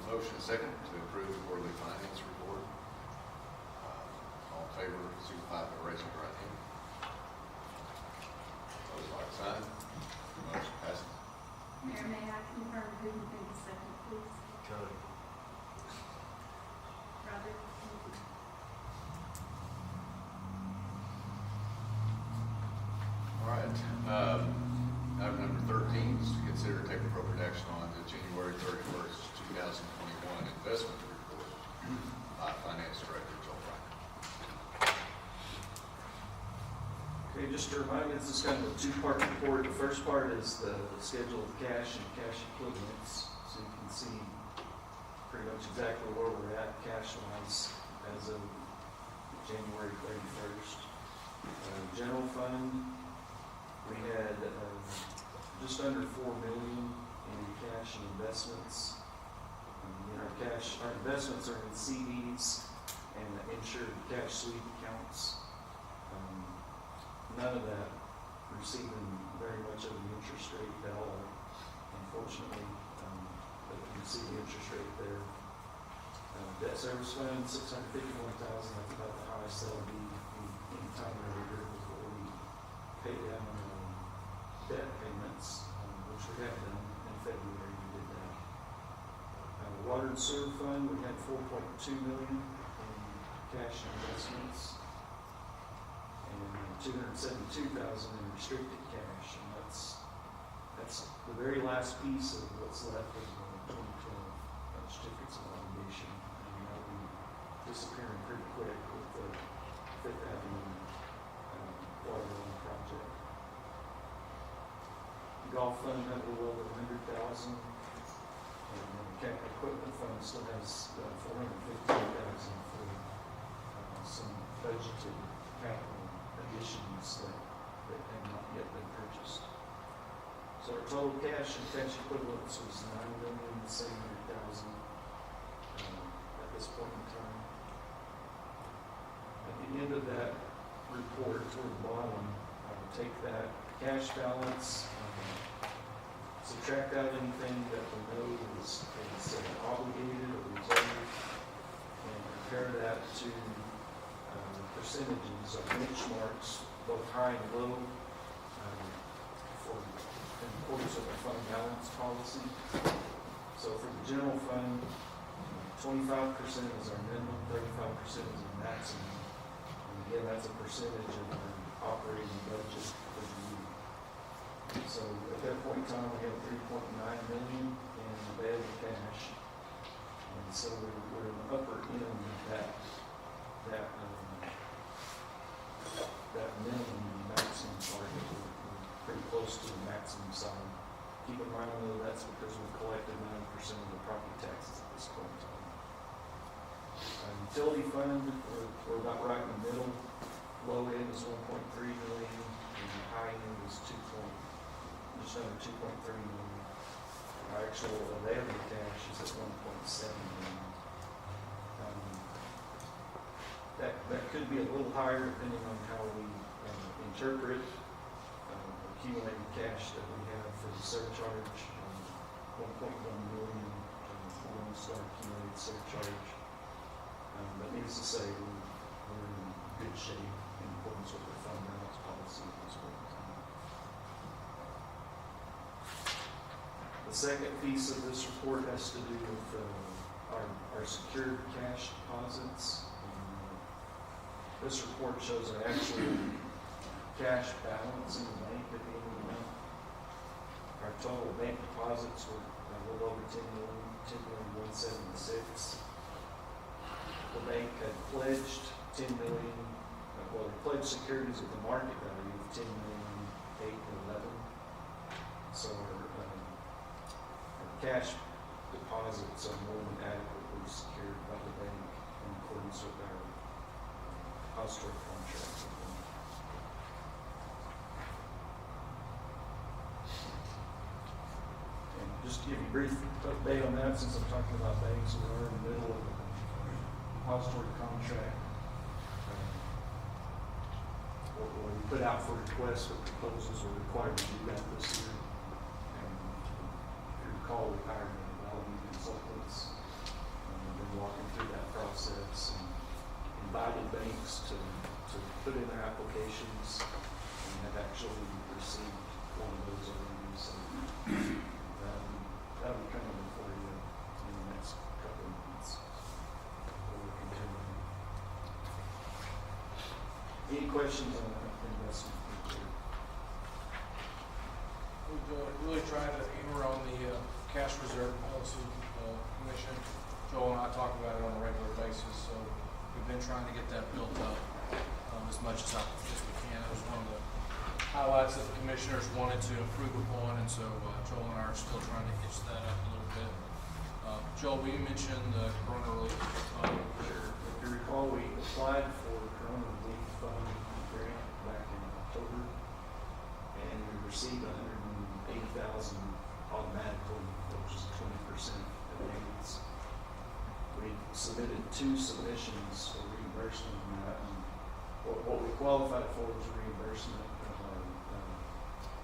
Speaker 3: Motion second to approve the quarterly finance report. All in favor, signify by raising your right hand. Opposed, like sign. Motion passes.
Speaker 7: Mayor, may I confirm who will be the second, please?
Speaker 2: Cody.
Speaker 7: Robert?
Speaker 3: All right. Item number 13 is to consider and take appropriate action on the January 31st, 2021 investment report by Finance Director Joel Reiner.
Speaker 13: Okay, just to remind you, this is kind of a two-part report. The first part is the schedule of cash and cash equivalents, so you can see pretty much exactly where we're at cash-wise as of January 31st. General fund, we had just under $4 million in cash and investments. Our investments are in CDs and insured cash sweep accounts. None of that receiving very much of an interest rate at all, unfortunately. But you can see the interest rate there. Debt service fund, $651,000. That's about the highest that'll be any time every year before we pay down debt payments, which we have done in February. We did that. Water and sewer fund, we had $4.2 million in cash and investments, and $272,000 in restricted cash, and that's the very last piece of what's left of the 2012 certificates of obligation. And that'll be disappearing pretty quick with the Fifth Avenue water line project. The golf fund had a little over $100,000, and the capital equipment fund still has $415,000 for some budgeted capital additions that have not yet been purchased. So it total cash and cash equivalents was $9,700,000 at this point in time. At the end of that report, toward the bottom, I will take that cash balance, subtract out anything that we know is obligated or reserved, and compare that to percentages or benchmarks, both high and low, for in accordance with our fund balance policy. So for the general fund, 25% is our minimum, 35% is our maximum. And again, that's a percentage of our operating budget for the year. So at that point in time, we have 3.9 million in available cash. And so we're in the upper end of that minimum and maximum target. We're pretty close to the maximum side. Keep in mind though, that's because we've collected 90% of the property taxes at this point in time. Utility fund, we're about right in the middle. Low end is 1.3 million, and the high end is just under 2.3 million. Our actual available cash is at 1.7 million. That could be a little higher depending on how we interpret accumulated cash that we have for the surcharge. 1.1 million Lone Star accumulated surcharge. But needless to say, we're in good shape in accordance with our fund balance policy at this point in time. The second piece of this report has to do with our secured cash deposits. This report shows our actual cash balance in the bank at the end of the month. Our total bank deposits were a little over $10,176,000. The bank had pledged $10 million, they pledged securities with a market value of $10,811,000. So our cash deposits are more than adequately secured by the bank in accordance with our depository contract with them. And just to give you a brief update on that, since I'm talking about banks, we are in the middle of a depository contract. When we put out for requests for proposals, we're required to do that this year. And if you recall, we hired value consultants. We've been walking through that process and invited banks to put in their applications, and have actually received one of those already. So that'll be coming before you in the next couple of months. We'll continue. Any questions on that investment report?
Speaker 5: We've really tried to hammer on the cash reserve policy commission. Joel and I talk about it on a regular basis, so we've been trying to get that built up as much as we can. It was one of the highlights that the commissioners wanted to improve upon, and so Joel and I are still trying to hitch that up a little bit. Joel, you mentioned the Corona Relief Fund.
Speaker 13: If you recall, we applied for Corona Relief Fund grant back in October, and we received $180,000 automatically, which is 20% advance. We submitted 2 submissions for reimbursement on that. And what we qualified for was reimbursement of our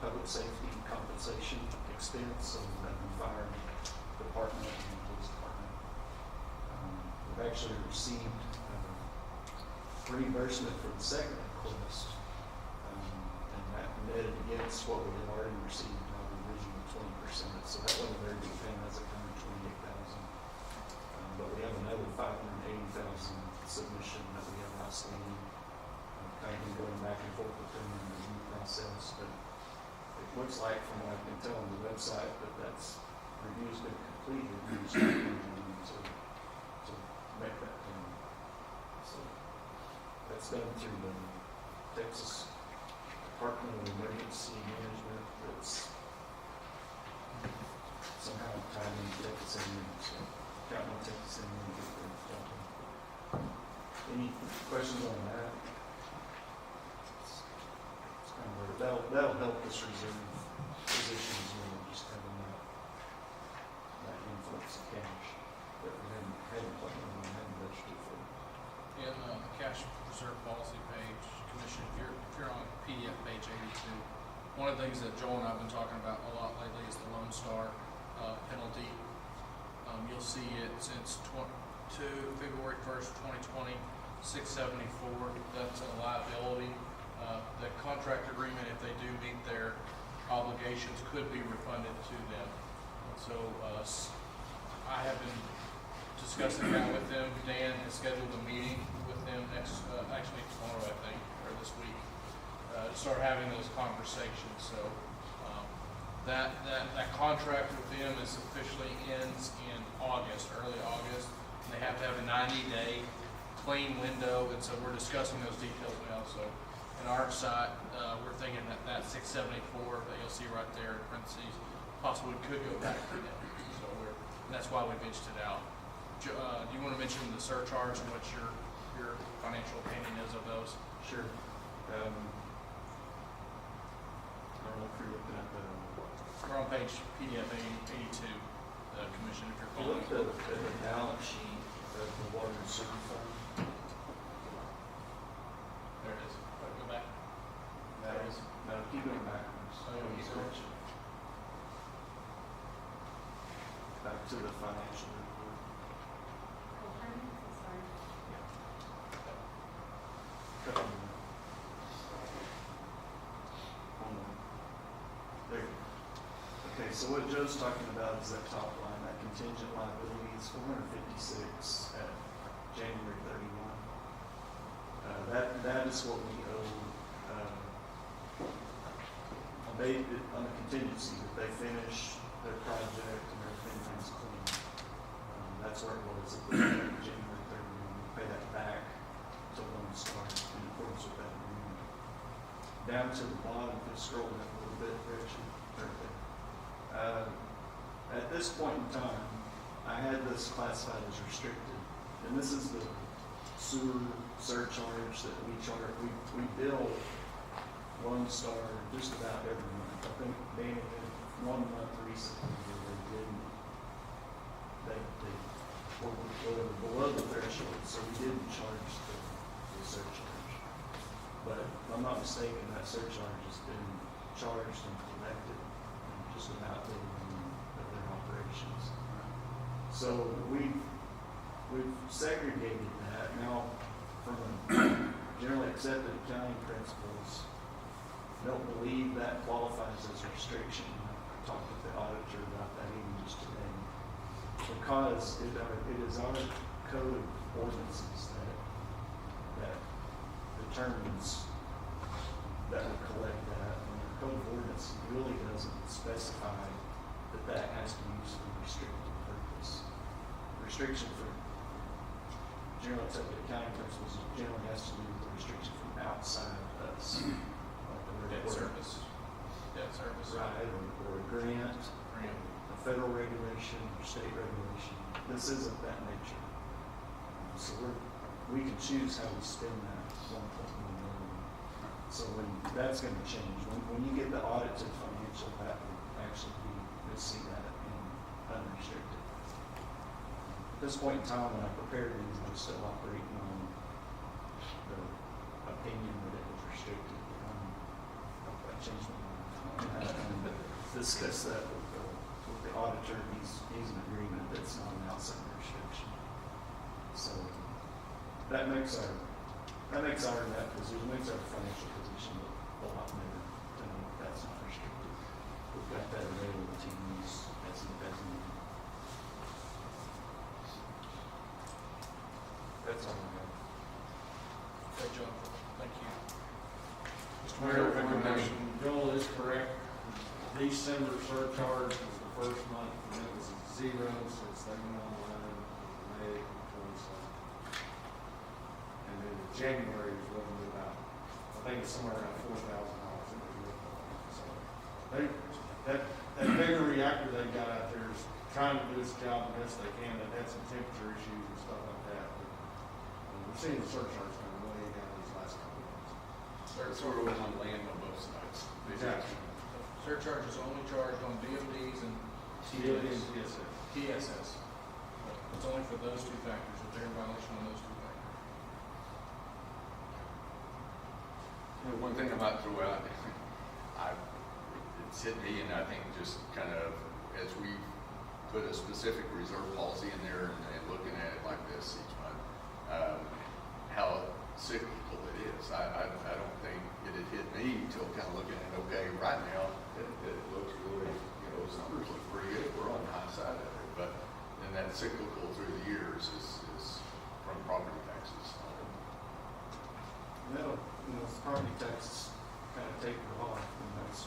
Speaker 13: public safety compensation expense, so that the fire department and the police department. We've actually received reimbursement for the second request, and that netted against what we had already received of the original 20%. So that wasn't a very big payment. That's a kind of $28,000. But we have another $580,000 submission that we have outstanding. Kind of been going back and forth with them in the review process, but it looks like, from what I can tell on the website, that that's review's been completed. We're just waiting to make that payment. So that's done through the Texas Department of Emergency Management. That's somehow tied into Texas A&M. So got my Texas A&M to get there. Any questions on that? It's kind of that'll help us reserve positions when hadn't planned on, hadn't budgeted for.
Speaker 5: In the cash reserve policy page, Commission, if you're on PDF page 82, one of the things that Joel and I have been talking about a lot lately is the Lone Star penalty. You'll see it since February 1st, 2020, 674. That's a liability. The contract agreement, if they do meet their obligations, could be refunded to them. So I have been discussing that with them. Dan has scheduled a meeting with them actually tomorrow, I think, or this week, to start having those conversations. So that contract with them is officially ends in August, early August. And they have to have a 90-day clean window, and so we're discussing those details now. So in our side, we're thinking that 674 that you'll see right there in parentheses possibly could go back to them. So and that's why we've inched it out. Do you want to mention the surcharge and what your financial opinion is of those?
Speaker 13: Sure. I don't know if you're looking at the.
Speaker 5: We're on page PDF 82, the commission, if you're
Speaker 13: If you
Speaker 5: following.
Speaker 13: look at the balance sheet of the water and sewer fund,
Speaker 5: There it is. Go back.
Speaker 13: that is, no, keep going backwards.
Speaker 5: Oh, yeah, keep going.
Speaker 13: Back to the financial report.
Speaker 7: Oh, pardon? I'm sorry.
Speaker 13: Couple more. One more. There. Okay, so what Joe's talking about is that top line, that contingent liability is 456 at January 31. That is what we owe on the contingency, that they finish their project and everything runs clean. That's where it was at the January 31. We pay that back to Lone Star in accordance with that agreement. Down to the bottom, if you scroll down a little bit, Richard, right there. At this point in time, I had this classified as restricted, and this is the sewer surcharge that we charge. We bill Lone Star just about every month. I think they had 1 month recently where they were below the threshold, so we didn't charge the surcharge. But if I'm not mistaken, that surcharge has been charged and collected just about their operations. So we've segregated that now from generally accepted accounting principles. I don't believe that qualifies as restriction. I talked with the auditor about that even just today. Because it is our code of ordinances that determines that we collect that. And the code of ordinance really doesn't specify that has to be used for a restricted purpose. Restriction for generally accepted accounting principles generally has to do with the restriction from outside us.
Speaker 5: Debt service. Debt service.
Speaker 13: Right, or a grant, a federal regulation, or state regulation. This isn't that nature. So we can choose how we spend that 1.1 million. So that's going to change. When you get the audited financial, that will actually be, you'll see that in unrestricted. At this point in time, when I prepared these, I was still operating on the opinion that it was restricted. I changed my mind. Discuss that with the auditor. He's in agreement that it's not an outside restriction. So that makes our financial position a lot better to know that's not restricted. We've got that available to use as needed. That's all I have.
Speaker 5: Great job. Thank you. Mr.
Speaker 4: Mayor,
Speaker 5: Mayor,
Speaker 4: if I
Speaker 5: recommendation.
Speaker 4: Joel is correct. December surcharge was the first month, and it was 0 since they went online in May of 27. And then January is roughly about, I think it's somewhere around $4,000. So that bigger reactor they got out there is trying to do its job the best they can. They've had some temperature issues and stuff like that. But we've seen the surcharge come way down these last couple of months.
Speaker 3: Sort of on land on both sides.
Speaker 4: Exactly.
Speaker 5: Surcharge is only charged on DODs and
Speaker 4: TSS.
Speaker 5: TSS. it's only for those two factors, if they're in violation on those two factors.
Speaker 3: One thing I might throw out, it's hit me, and I think just kind of as we put a specific reserve policy in there and looking at it like this each month, how cyclical it is. I don't think it had hit me until kind of looking at it, okay, right now, it looks really, those numbers look pretty good. We're on the high side of it, but then that cyclical through the years is from property taxes.
Speaker 13: That'll, property taxes kind of taper off, and that's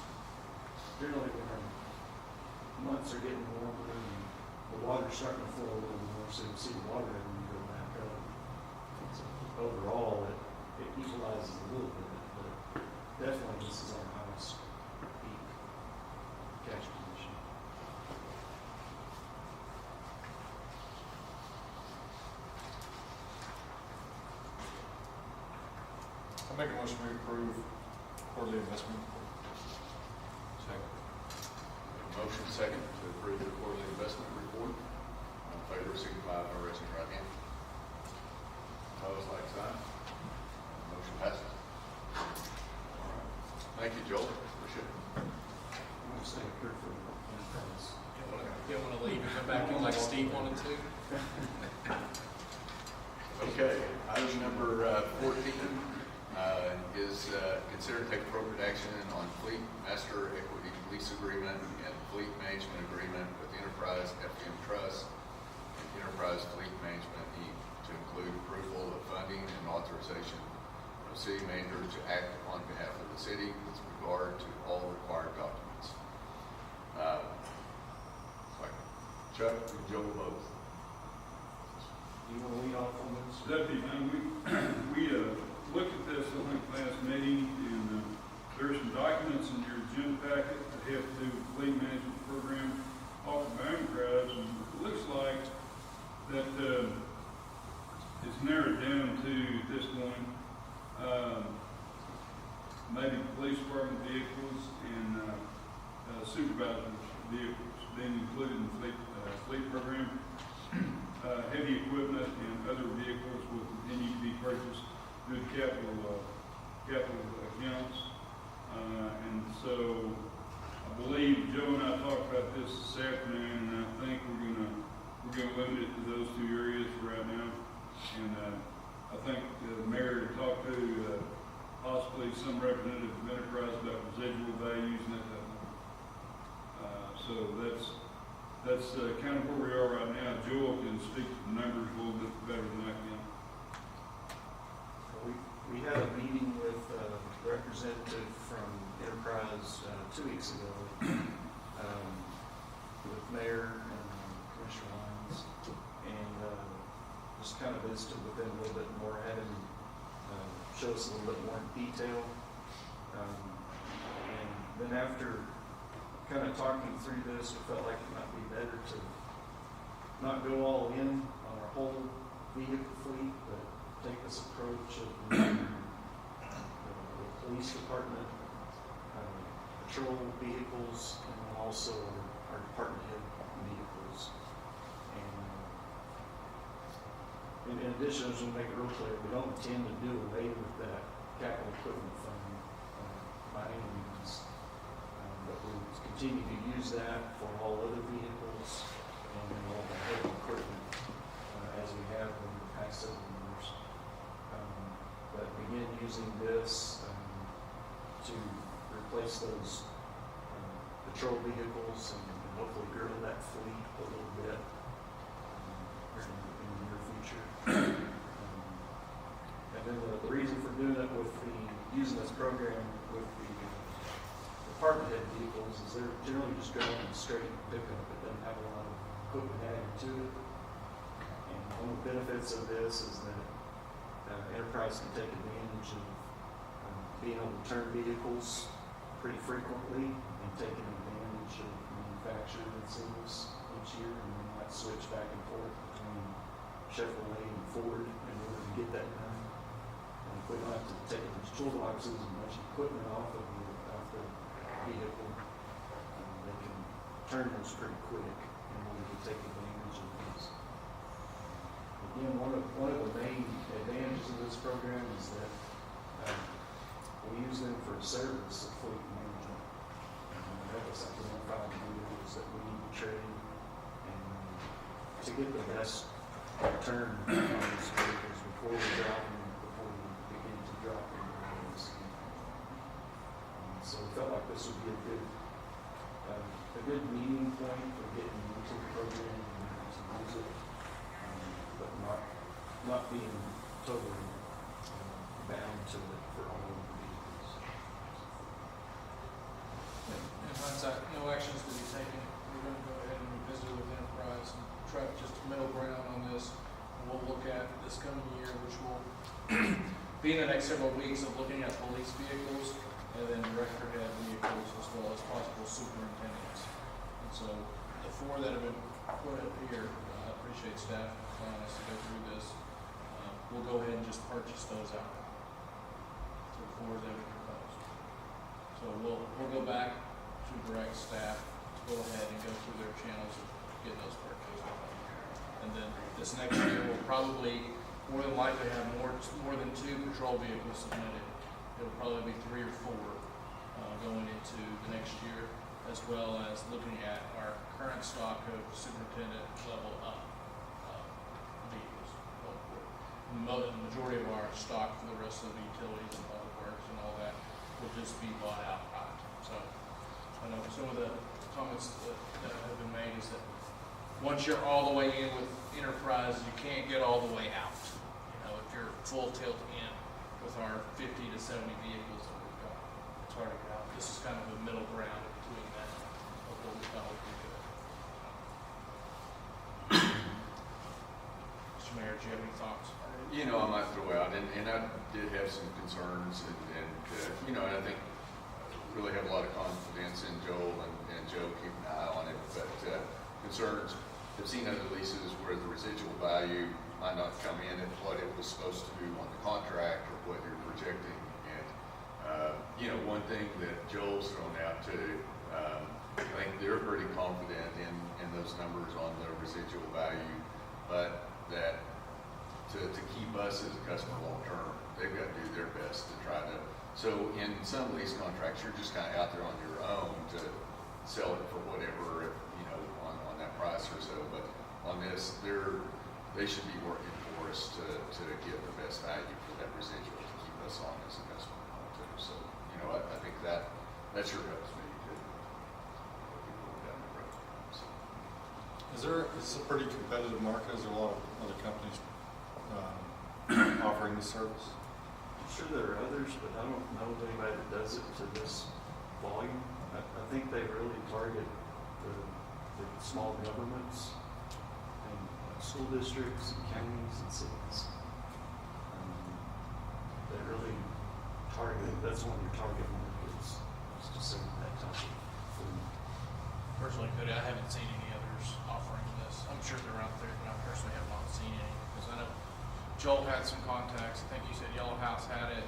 Speaker 13: generally when our months are getting warmer and the water's starting to flow a little more, so you see the water revenue go back up. So overall, it equalizes a little bit, but definitely this is our highest peak cash position.
Speaker 1: I make a motion to approve quarterly investment report.
Speaker 11: Second.
Speaker 3: Motion second to approve the quarterly investment report. All in favor, signify by raising your right hand. Opposed, like sign. Motion passes. All right. Thank you, Joel. Appreciate it.
Speaker 13: I'm going to say approve for enterprise.
Speaker 5: You don't want to leave and come back in like Steve wanted to?
Speaker 3: Okay, item number 14 is consider and take appropriate action on fleet master equity lease agreement and fleet management agreement with Enterprise FM Trust and Enterprise Fleet Management Inc. to include approval of funding and authorization of city manager to act on behalf of the city with regard to all required documents. Chuck and Joe both.
Speaker 13: Do you want to lead off on this?
Speaker 8: Deputy, we looked at this, I think, last meeting, and there are some documents in your agenda packet that have to do with the fleet management program offered by Enterprise, and it looks like that it's narrowed down to, at this point, maybe police department vehicles and supervisors' vehicles being included in the fleet program. Heavy equipment and other vehicles will continue to be purchased through the capital accounts. And so I believe Joe and I talked about this afternoon, and I think we're gonna limit it to those two areas for right now. And I think the mayor talked to possibly some representative of Enterprise about residual values and that type of thing. So that's kind of where we are right now. Joel can speak to the numbers a little bit better than I can.
Speaker 13: We had a meeting with a representative from Enterprise 2 weeks ago with Mayor and Commissioner Lyons, and just kind of visited with them a little bit more, had him show us a little bit more detail. And then after kind of talking through this, we felt like it might be better to not go all in on our whole vehicle fleet, but take this approach of the police department, patrol vehicles, and then also our department head vehicles. And in addition, I just want to make it real clear, we don't intend to do away with that capital equipment fund by any means. But we'll continue to use that for all other vehicles and then all the heavy equipment as we have in the past several years. But begin using this to replace those patrol vehicles and hopefully grow that fleet a little bit in the near future. And then the reason for doing it with using this program with the department head vehicles is they're generally just driving straight pickup. It doesn't have a lot of equipment added to it. And one of the benefits of this is that Enterprise can take advantage of being able to turn vehicles pretty frequently and taking advantage of manufacturing incentives each year, and we might switch back and forth between Chevrolet and Ford in order to get that done. And if we don't have to take those toolboxes and much equipment off the vehicle, they can turn those pretty quick in order to take advantage of these Again, one of the main advantages of this program is that we use them for service of fleet management. And help us identify the vehicles that we need to trade and to get the best return on these vehicles before we drop them, before we begin to drop them. So we felt like this would be a good meeting point for getting into the program and to use it, but not being totally bound to it for all of the vehicles.
Speaker 5: In hindsight, no actions to be taken. We're going to go ahead and revisit with Enterprise and try just middle ground on this. And we'll look at this coming year, which will be in the next several weeks of looking at police vehicles and then director head vehicles as well as possible superintendents. And so the four that have been put up here, I appreciate staff allowing us to go through this. We'll go ahead and just purchase those out. So the four that we proposed. So we'll go back to direct staff to go ahead and go through their channels of getting those purchased. And then this next year, we'll probably more than likely have more than 2 patrol vehicles submitted. It'll probably be 3 or 4 going into the next year, as well as looking at our current stock of superintendent level up vehicles. The majority of our stock for the rest of the utilities and public works and all that will just be bought outright. So I know some of the comments that have been made is that once you're all the way in with Enterprise, you can't get all the way out. You know, if you're full tilt in with our 50 to 70 vehicles that we've got, it's hard to get out. This is kind of a middle ground between that of what we thought we could do. Mr. Mayor, do you have any thoughts?
Speaker 3: You know, I might throw out, and I did have some concerns, and you know, and I think really have a lot of confidence in Joel and Joe keeping an eye on it, but concerns. I've seen other leases where the residual value might not come in at what it was supposed to do on the contract or what you're projecting. And, you know, one thing that Joel's thrown out too, I think they're pretty confident in those numbers on the residual value, but that to keep us as a customer long term, they've got to do their best to try to. So in some lease contracts, you're just kind of out there on your own to sell it for whatever, you know, on that price or so. But on this, they should be working for us to get the best value for that residual to keep us on as a customer too. So, you know, I think that's your helps me to people down the road. So.
Speaker 1: It's a pretty competitive market. Is there a lot of other companies offering this service?
Speaker 13: I'm sure there are others, but I don't know of anybody that does it to this volume. I think they really target the small governments and school districts and counties and cities. They really target, that's one of your target markets, is to send that type of food.
Speaker 5: Personally, Cody, I haven't seen any others offering this. I'm sure they're out there, but I personally have not seen any, because I know Joel had some contacts. I think you said Yellow House had it.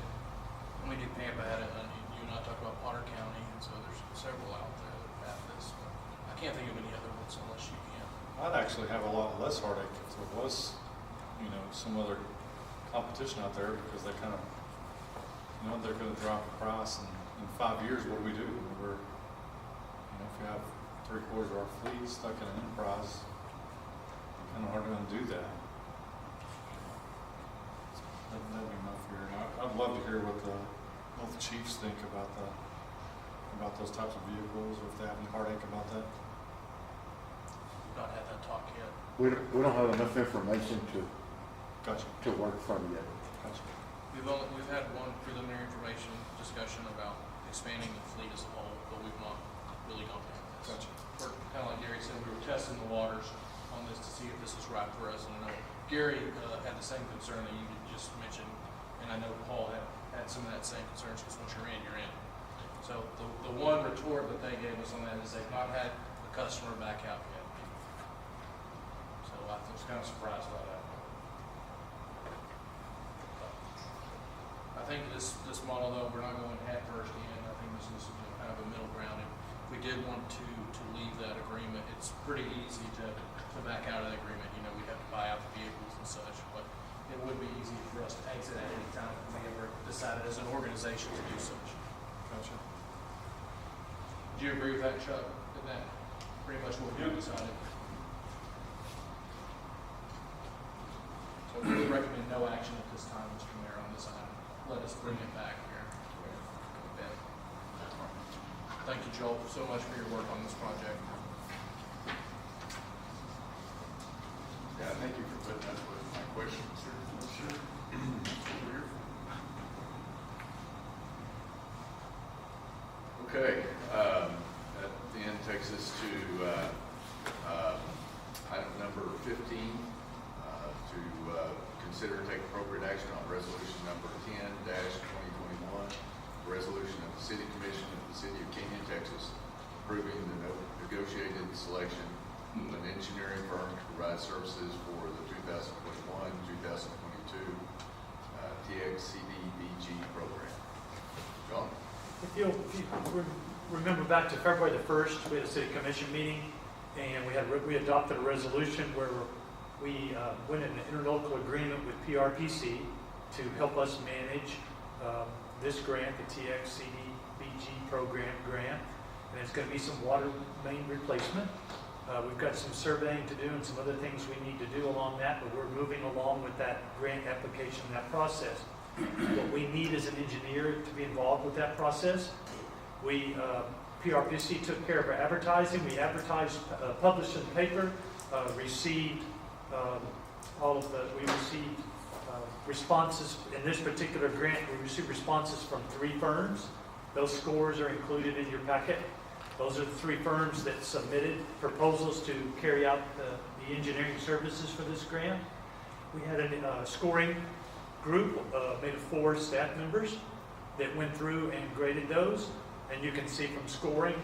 Speaker 5: And we knew Pampa had it. And you and I talked about Potter County, and so there's several out there that have this. But I can't think of any other ones unless you can.
Speaker 1: I'd actually have a lot less heartache if there was, you know, some other competition out there, because they kind of, you know, they're going to drop the price, and in 5 years, what do we do? We're, you know, if you have 3/4 of our fleet stuck in an Enterprise, it's kind of hard to undo that. That'd be my fear. And I'd love to hear what both the chiefs think about those types of vehicles, or if they have any heartache about that.
Speaker 5: We've not had that talk yet.
Speaker 12: We don't have enough information
Speaker 1: Gotcha.
Speaker 12: to work from yet.
Speaker 1: Gotcha.
Speaker 5: We've had one preliminary information discussion about expanding the fleet as a whole, but we've not really gone through this.
Speaker 1: Gotcha.
Speaker 5: We're kind of like Gary said, we were testing the waters on this to see if this is right for us. And I know Gary had the same concern that you just mentioned, and I know Paul had some of that same concerns, because once you're in, you're in. So the one retort that they gave us on that is they've not had a customer back out yet. So I was kind of surprised by that. I think this model, though, we're not going head first in. I think this is kind of a middle ground. If we did want to leave that agreement, it's pretty easy to to back out of the agreement. You know, we'd have to buy out the vehicles and such, but it would be easy for us to exit at any time if we ever decided as an organization to do such. Gotcha. Do you agree with that, Chuck? Is that pretty much what we decided? So we would recommend no action at this time, Mr. Mayor, on this item. Let us bring it back here. Ben. Thank you, Joel, so much for your work on this project.
Speaker 3: Yeah, thank you for putting up with my questions, sir. Sure. Okay, that then takes us to item number 15, to consider and take appropriate action on resolution number 10-2021, resolution of the City Commission of the City of Canyon, Texas, approving the negotiated selection of an engineering firm to provide services for the 2021-2022 TXCDBG program. John?
Speaker 14: If you remember back to February the 1st, we had a city commission meeting, and we adopted a resolution where we went in an interlocal agreement with PRPC to help us manage this grant, the TXCDBG program grant, and it's going to be some water main replacement. We've got some surveying to do and some other things we need to do along that, but we're moving along with that grant application, that process. What we need is an engineer to be involved with that process. PRPC took care of our advertising. We advertised, published in the paper, received responses. In this particular grant, we received responses from 3 firms. Those scores are included in your packet. Those are the 3 firms that submitted proposals to carry out the engineering services for this grant. We had a scoring group made of 4 staff members that went through and graded those. And you can see from scoring,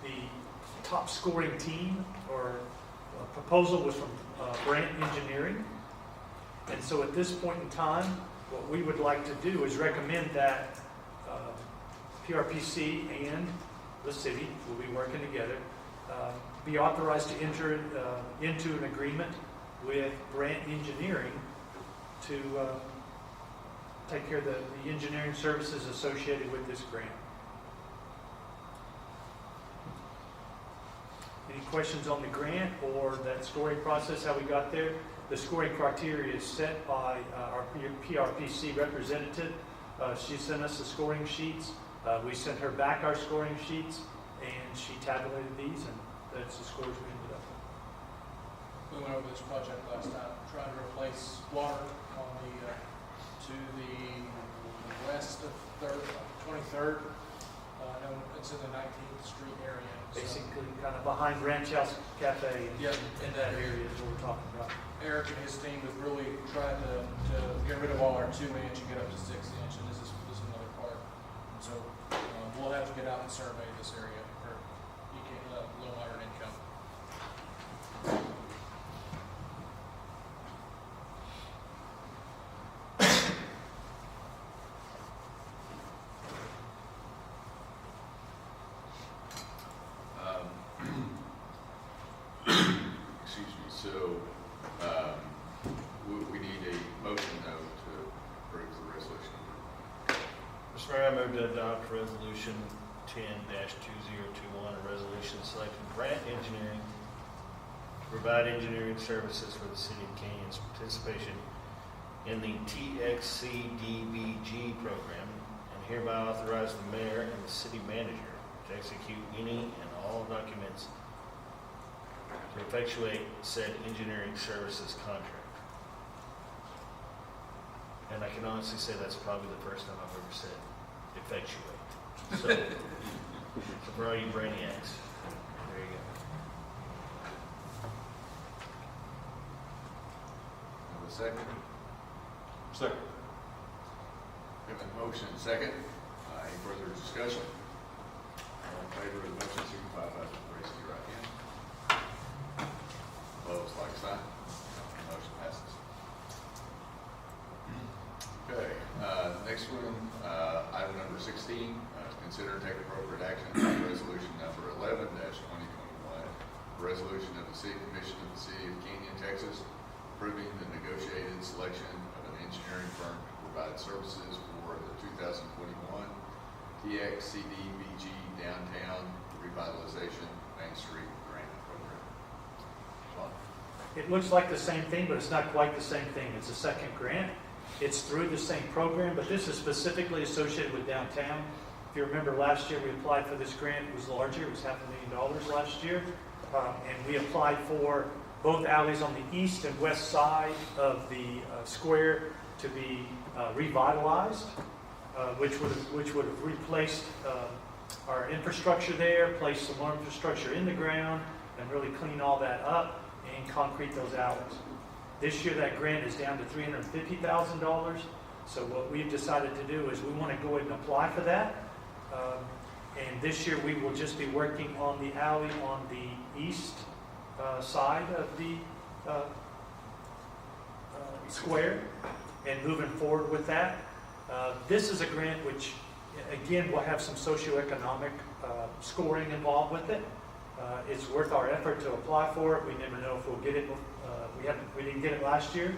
Speaker 14: the top scoring team or proposal was from Brant Engineering. And so at this point in time, what we would like to do is recommend that PRPC and the city will be working together, be authorized to enter into an agreement with Brant Engineering to take care of the engineering services associated with this grant. Any questions on the grant or that scoring process, how we got there? The scoring criteria is set by our PRPC representative. She sent us the scoring sheets. We sent her back our scoring sheets, and she tabulated these, and that's the scores we ended up with.
Speaker 5: We went over this project last time, trying to replace water on to the west of 23rd. It's in the 19th Street area.
Speaker 14: Basically, kind of behind Ranch House Cafe.
Speaker 5: Yep.
Speaker 14: In that area is what we're talking about.
Speaker 5: Eric and his team have really tried to get rid of all our 2-inch and get up to 6-inch, and this is another part. And so we'll have to get out and survey this area for low moderate income.
Speaker 3: Excuse me, so we need a motion though to approve the resolution.
Speaker 2: Mr. Mayor, I move to adopt resolution 10-2021, a resolution selecting Brant Engineering to provide engineering services for the City of Canyon's participation in the TXCDBG program, and hereby authorize the mayor and the city manager to execute any and all documents to effectuate said engineering services contract. And I can honestly say that's probably the first time I've ever said effectuate. So for all you brainiacs, there you go.
Speaker 3: Have a second?
Speaker 11: Second.
Speaker 3: We have a motion and second. Any further discussion? All in favor of the motion, signify by raising your right hand. Opposed, like sign. Motion passes. Okay, next one, item number 16, consider and take appropriate action on resolution number 11-2021, resolution of the City Commission of the City of Canyon, Texas, approving the negotiated selection of an engineering firm to provide services for the 2021 TXCDBG Downtown Revitalization Main Street Grant Program. Sean?
Speaker 14: It looks like the same thing, but it's not quite the same thing. It's a second grant. It's through the same program, but this is specifically associated with downtown. If you remember last year, we applied for this grant. It was larger. It was $500,000 last year. And we applied for both alleys on the east and west side of the square to be revitalized, which would have replaced our infrastructure there, placed some more infrastructure in the ground, and really clean all that up and concrete those alleys. This year, that grant is down to $350,000. So what we've decided to do is we want to go ahead and apply for that. And this year, we will just be working on the alley on the east side of the square and moving forward with that. This is a grant which, again, will have some socioeconomic scoring involved with it. It's worth our effort to apply for it. We never know if we'll get it. We didn't get it last year.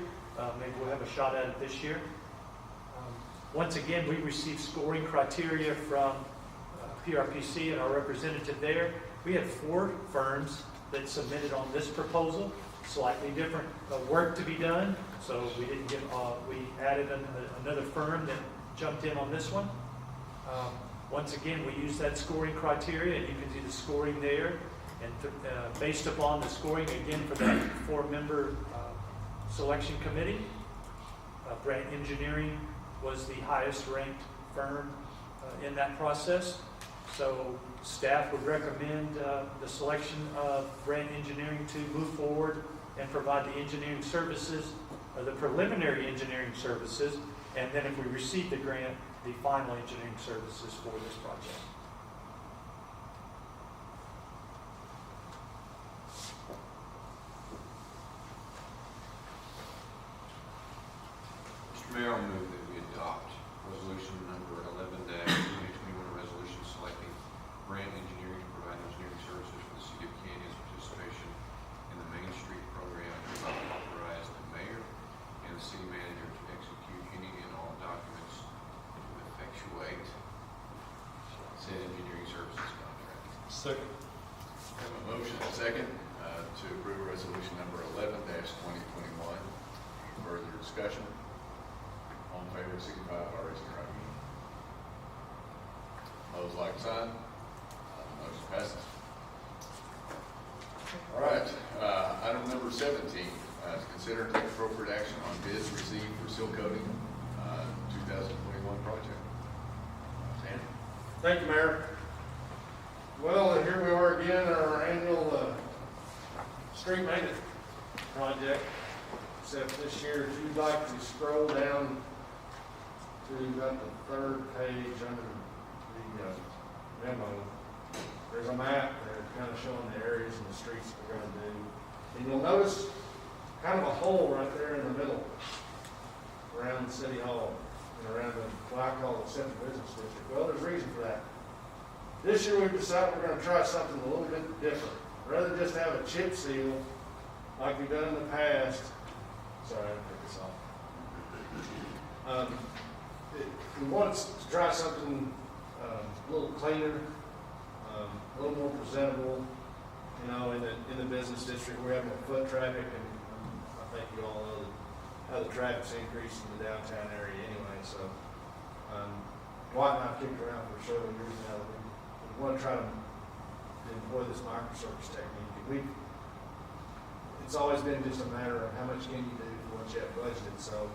Speaker 14: Maybe we'll have a shot at it this year. Once again, we received scoring criteria from PRPC and our representative there. We had 4 firms that submitted on this proposal, slightly different work to be done. So we didn't get. We added another firm that jumped in on this one. Once again, we use that scoring criteria, and you can see the scoring there. And based upon the scoring, again, for that 4-member selection committee, Brand Engineering was the highest ranked firm in that process. So staff would recommend the selection of Brand Engineering to move forward and provide the engineering services, the preliminary engineering services, and then if we receive the grant, the final engineering services for this project.
Speaker 11: Mr. Mayor, I'll move that we adopt resolution number 11-2021, a resolution selecting Brand Engineering to provide engineering services for the City of Canyon's participation in the Main Street program, and authorize the mayor and the city manager to execute any and all documents to effectuate said engineering services contract.
Speaker 1: Second.
Speaker 3: We have a motion and a second to approve resolution number 11-2021. Further discussion? All in favor, signify by raising your right hand. Opposed, like sign. Motion passes. All right, item number 17, is consider and take appropriate action on bids received for seal coating 2021 project. Sam?
Speaker 4: Thank you, Mayor. Well, here we are again, our annual street maintenance project. Except this year, if you'd like to scroll down to about the 3rd page under the memo, there's a map there kind of showing the areas and the streets that we're going to do. And you'll notice kind of a hole right there in the middle around City Hall and around what I call the Central Business District. Well, there's a reason for that. This year we've decided we're going to try something a little bit different. Rather than just have a chip seal like we've done in the past. Sorry, I took this off. We wanted to try something a little cleaner, a little more presentable. You know, in the business district, we're having foot traffic, and I think you all know how the traffic's increased in the downtown area anyway. So, Dwight and I've kicked around for several years now. We want to try to employ this microservice technique. It's always been just a matter of how much can you do for what you have budgeted. So,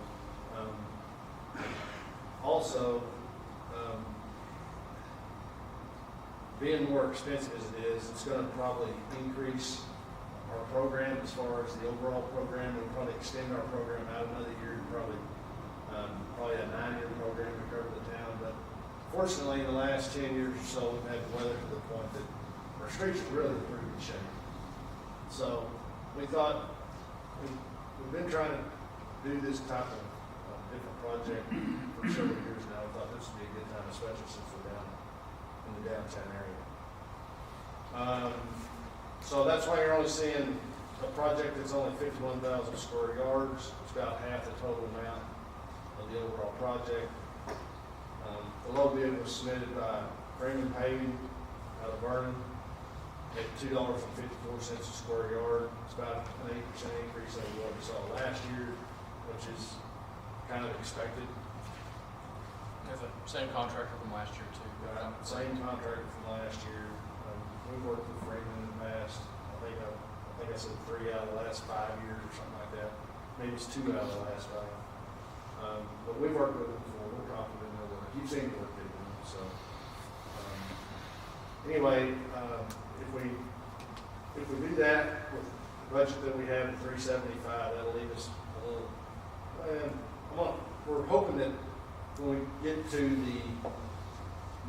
Speaker 4: also, being more expensive as it is, it's going to probably increase our program as far as the overall program. We'll probably extend our program out another year, probably a 9-year program to cover the town. But fortunately, in the last 10 years or so, we've had the weather to the point that our streets are really in pretty good shape. So we thought we've been trying to do this type of different project for several years now. I thought this would be a good time, especially since we're down in the downtown area. So that's why you're only seeing a project that's only 51,000 square yards. It's about half the total amount of the overall project. The low bid was submitted by Freeman Paving out of Vernon at $2.54 a square yard. It's about an 8% increase over what we saw last year, which is kind of expected.
Speaker 5: There's the same contractor from last year too.
Speaker 4: Same contractor from last year. We've worked with Freeman in the past. I think I said 3 out of the last 5 years or something like that. Maybe it's 2 out of the last 5. But we've worked with them before. We're confident in their work. You've seen the work they've done. So anyway, if we do that with the budget that we have at 375, that'll leave us a little. We're hoping that when we get to the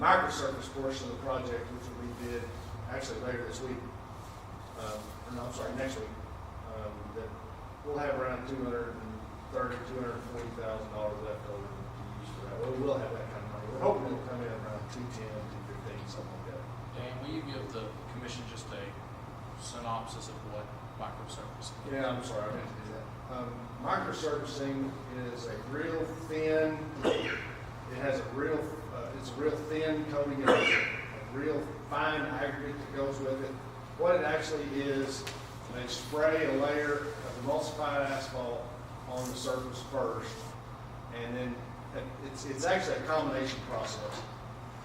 Speaker 4: microsurface portion of the project, which will be bid actually later this week, next week, that we'll have around $240,000 left over to use for that. Well, we will have that kind of money. We're hoping it'll come in around 210, 215, something like that.
Speaker 5: Dan, will you give the commission just a synopsis of what microservice is?
Speaker 4: Yeah, I'm sorry, I meant to do that. Microsurfacing is a real thin, it has a real, it's a real thin coating of a real fine aggregate that goes with it. What it actually is, they spray a layer of emulsified asphalt on the surface first, and then it's actually a combination process.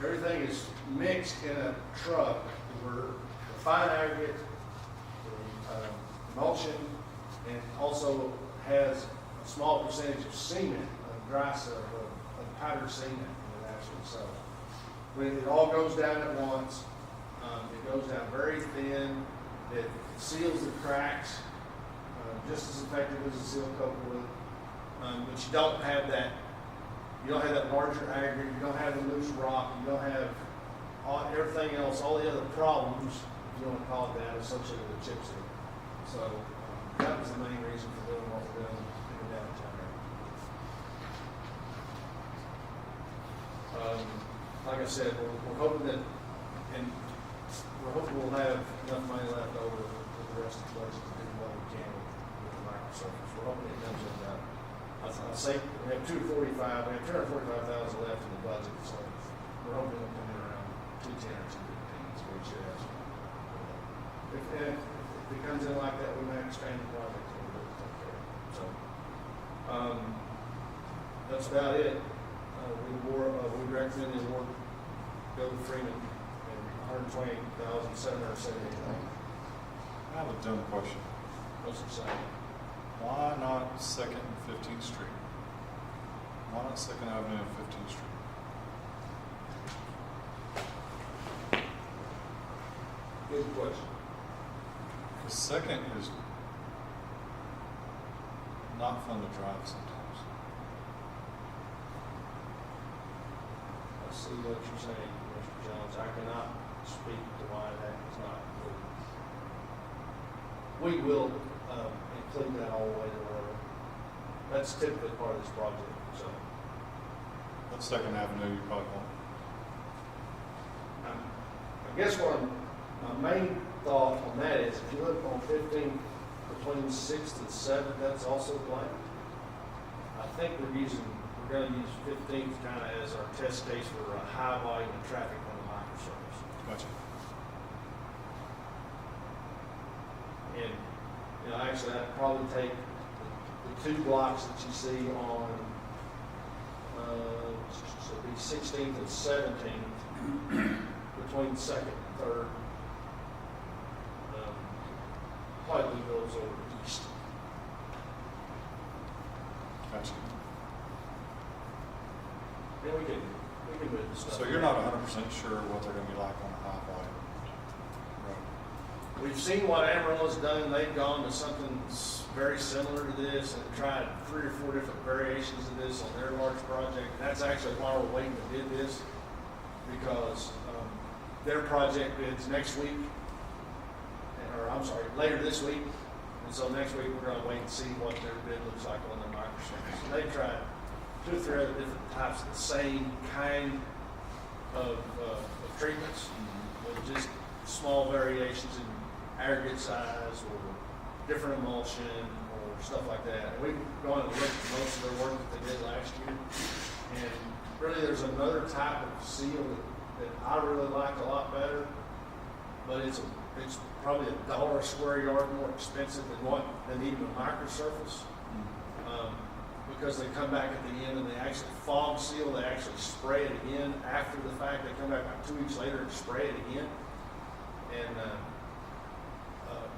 Speaker 4: Everything is mixed in a truck where the fine aggregate, the emulsion, and also has a small percentage of cement, of dry stuff, of powdered cement in it actually. So when it all goes down at once, it goes down very thin. It seals the cracks just as effective as a seal coat would. But you don't have that. You don't have that larger aggregate. You don't have the loose rock. You don't have everything else, all the other problems, if you want to call it that, associated with chip seal. So that was the main reason for doing what we're doing in the downtown area. Like I said, we're hoping that, and we're hoping we'll have enough money left over for the rest of the budget to do what we can with the microsurface. We're hoping it comes in about, I'll say we have 245, we have 245,000 left in the budget, so we're hoping it'll come in around 210 or 215, so we should have some. If it comes in like that, we might expand the project a little bit. So, that's about it. We recommend the award go to Freeman and $120,778.
Speaker 1: I have a dumb question.
Speaker 4: What's it say?
Speaker 1: Why not 2nd and 15th Street? Why not 2nd Avenue and 15th Street?
Speaker 4: Good question.
Speaker 1: Because 2nd is not fun to drive sometimes.
Speaker 4: I see what you're saying, Mr. Jones. I cannot speak to why that is not included. We will include that all the way to the road. That's typically part of this project, so.
Speaker 1: But 2nd Avenue, you probably won't.
Speaker 4: I guess my main thought on that is, if you look on 15, between 6th and 7th, that's also blank. I think we're going to use 15th kind of as our test case for a high volume of traffic on the microservice.
Speaker 1: Gotcha.
Speaker 4: And, actually, I'd probably take the 2 blocks that you see on, so it'd be 16th and 17th, between 2nd and 3rd. Probably move those over east.
Speaker 1: Gotcha.
Speaker 4: And we can move the stuff.
Speaker 1: So you're not 100% sure what they're going to be like on a high volume road?
Speaker 4: We've seen what Amarillo's done. They've gone to something very similar to this and tried 3 or 4 different variations of this on their large project. That's actually why we're waiting to bid this, because their project bids next week, or I'm sorry, later this week. And so next week we're going to wait and see what their bid looks like on their microsurface. So they've tried 2 or 3 other different types of the same kind of treatments, with just small variations in aggregate size or different emulsion or stuff like that. And we've gone and looked at most of their work that they did last year. And really, there's another type of seal that I really like a lot better, but it's probably $1 a square yard more expensive than even a microsurface. Because they come back at the end and they actually fog seal, they actually spray it again after the fact. They come back about 2 weeks later and spray it again. And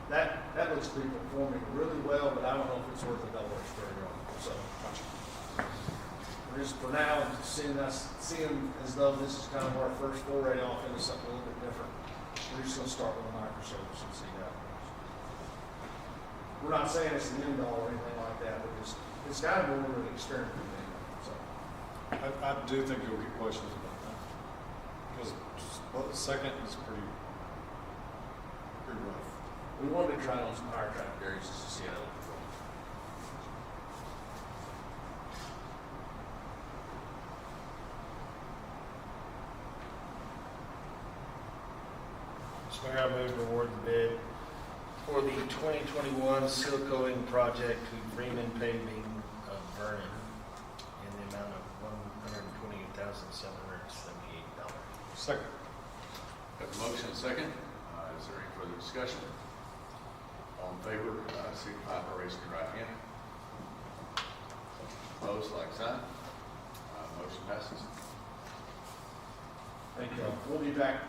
Speaker 4: that looks to be performing really well, but I don't know if it's worth $1 a square yard. So we're just for now seeing as though this is kind of our first foray off into something a little bit different. We're just going to start with a microservice and see how it goes. We're not saying it's the end all or anything like that, but it's kind of more of an experiment thing. So
Speaker 1: I do think you'll get questions about that. Because the second is pretty rough.
Speaker 4: we wanted to try it on some higher traffic areas just to see how it would go.
Speaker 2: Mr. Mayor, I move to award the bid for the 2021 seal coating project to Freeman Paving of Vernon in the amount of $128,778.
Speaker 1: Second.
Speaker 3: Got the motion and second. Is there any further discussion? All in favor, signify by raising your right hand. Opposed, like sign. Motion passes.
Speaker 4: Thank you. We'll be back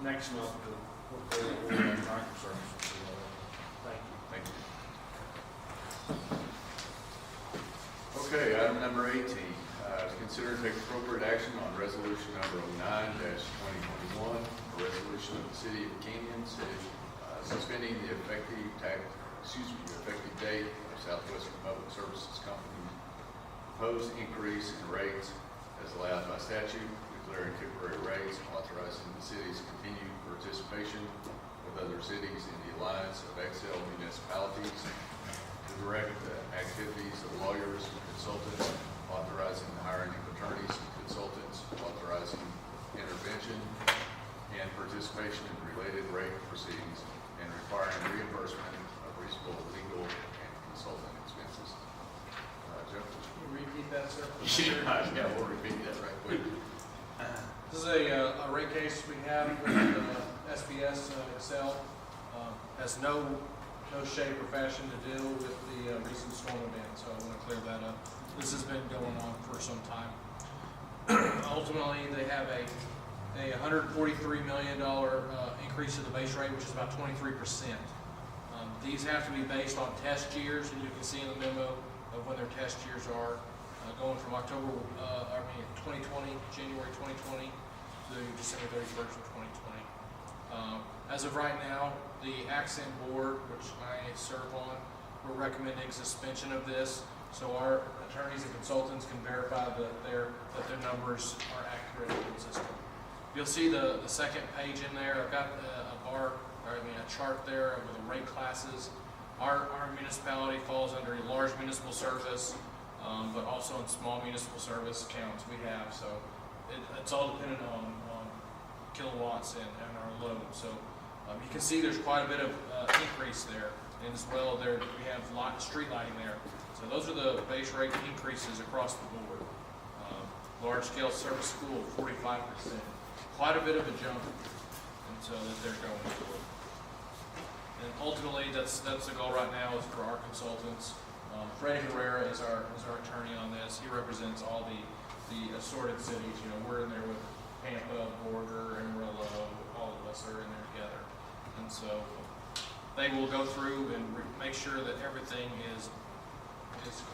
Speaker 4: next month to look for the microservices. Thank you.
Speaker 3: Thank you. Okay, item number 18. Is consider to take appropriate action on resolution number 09-2021, a resolution of the City of Canyon suspending the effective date of Southwestern Public Services Company's proposed increase in rates as allowed by statute, declaring temporary rates, authorizing the city's continued participation with other cities in the Alliance of Excel Municipalities, to direct the activities of lawyers and consultants, authorizing the hiring of attorneys and consultants, authorizing intervention and participation in related rate proceedings, and requiring reimbursement of reasonable legal and consultant expenses. Jeff?
Speaker 5: Can you repeat that, sir?
Speaker 3: Yeah, we'll repeat that right quick.
Speaker 5: This is a rate case we have with SBS Excel. Has no shape or fashion to do with the recent storm event, so I want to clear that up. This has been going on for some time. Ultimately, they have a $143 million increase to the base rate, which is about 23%. These have to be based on test years, and you can see in the memo of when their test years are, going from January 2020 to December 31st of 2020. As of right now, the Accent Board, which I serve on, we're recommending suspension of this, so our attorneys and consultants can verify that their numbers are accurate and consistent. You'll see the second page in there. I've got a chart there with the rate classes. Our municipality falls under a large municipal service, but also in small municipal service counts we have. So it's all dependent on kilowatts and our load. So you can see there's quite a bit of increase there. And as well, we have street lighting there. So those are the base rate increases across the board. Large scale service school, 45%. Quite a bit of a jump, and so that they're going for. And ultimately, that's the goal right now is for our consultants. Freddie Herrera is our attorney on this. He represents all the assorted cities. You know, we're in there with Pampa, Borger, Amarillo. All of us are in there together, and so they will go through and make sure that everything is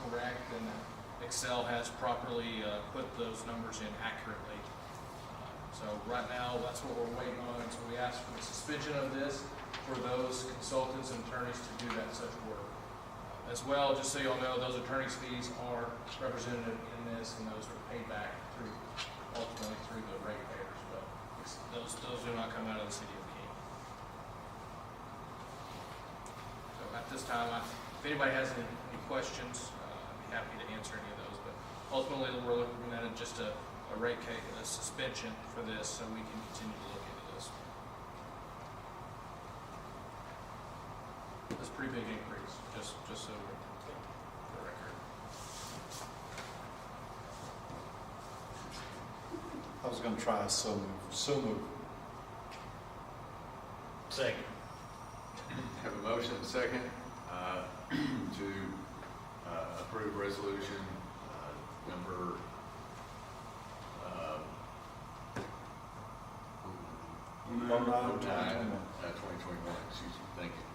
Speaker 5: correct and that Excel has properly put those numbers in accurately. So right now, that's what we're waiting on. So we ask for the suspension of this for those consultants and attorneys to do that such work. As well, just so y'all know, those attorneys' fees are represented in this, and those are paid back ultimately through the ratepayers. But those do not come out of the city of King. So at this time, if anybody has any questions, I'd be happy to answer any of those. But ultimately, we're looking at it just a rate case, a suspension for this, so we can continue to look into this. pretty big increase, just so we're for the record.
Speaker 1: I was gonna try a so move. So move.
Speaker 2: Second.
Speaker 3: Have a motion and a second to approve resolution number 2021, excuse me, thank you.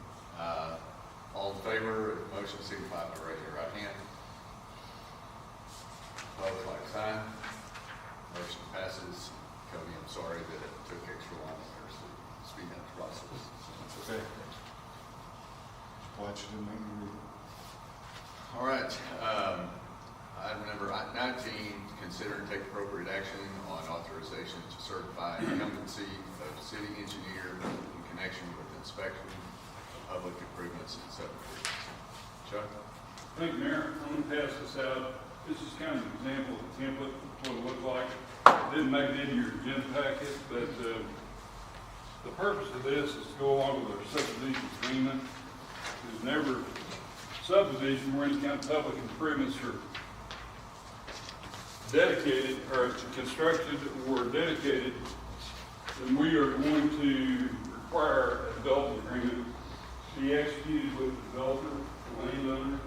Speaker 3: All in favor of the motion, signify by raising your right hand. Opposed, like sign. Motion passes. Cody, I'm sorry that it took extra long for us to speed up the process.
Speaker 1: That's okay. Glad you didn't make me read it.
Speaker 3: All right, item number 19, consider and take appropriate action on authorization to certify incumbency of city engineer in connection with inspection of public improvements and subdivisions. Chuck?
Speaker 8: Thank you, Mayor. I'm going to pass this out. This is kind of an example of a template of what it looked like. Didn't make it into your agenda packet, but the purpose of this is to go along with our subdivision agreement. There's never subdivision where any kind of public improvements are dedicated or constructed or dedicated, then we are going to require a development agreement to be executed with the developer, the landowner.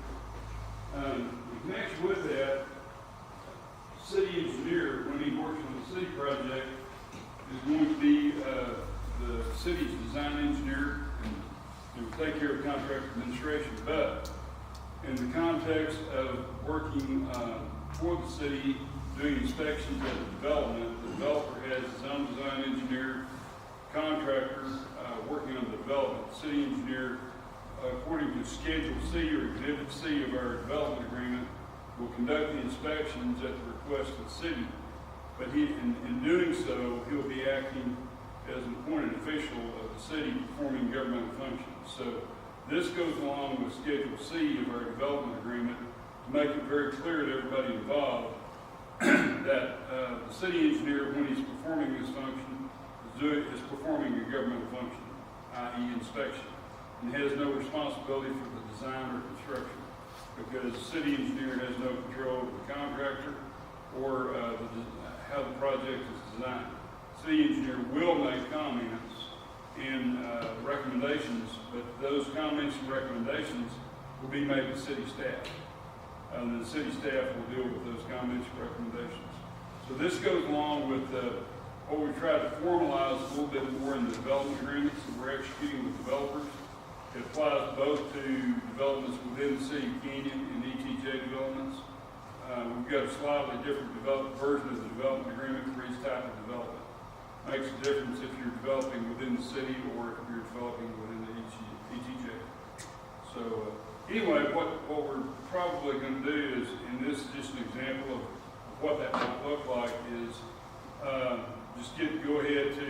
Speaker 8: In connection with that, city engineer, when he works on the city project, is going to be the city's design engineer and will take care of contract administration. But in the context of working for the city, doing inspections of the development, the developer has his own design engineer, contractor working on the development. The city engineer, according to Schedule C or Exhibit C of our development agreement, will conduct the inspections at the request of the city. But in doing so, he'll be acting as an appointed official of the city performing governmental functions. So this goes along with Schedule C of our development agreement to make it very clear to everybody involved that the city engineer, when he's performing this function, is performing a governmental function, i.e. inspection, and has no responsibility for the design or construction, because the city engineer has no control of the contractor or how the project is designed. The city engineer will make comments and recommendations, but those comments and recommendations will be made to city staff. And the city staff will deal with those comments and recommendations. So this goes along with what we tried to formalize a little bit more in the development agreements that we're executing with developers. It applies both to developments within the city of Canyon and ETJ developments. We've got a slightly different version of the development agreement for each type of development. Makes a difference if you're developing within the city or if you're developing within the ETJ. So anyway, what we're probably going to do is, and this is just an example of what that might look like, is just go ahead to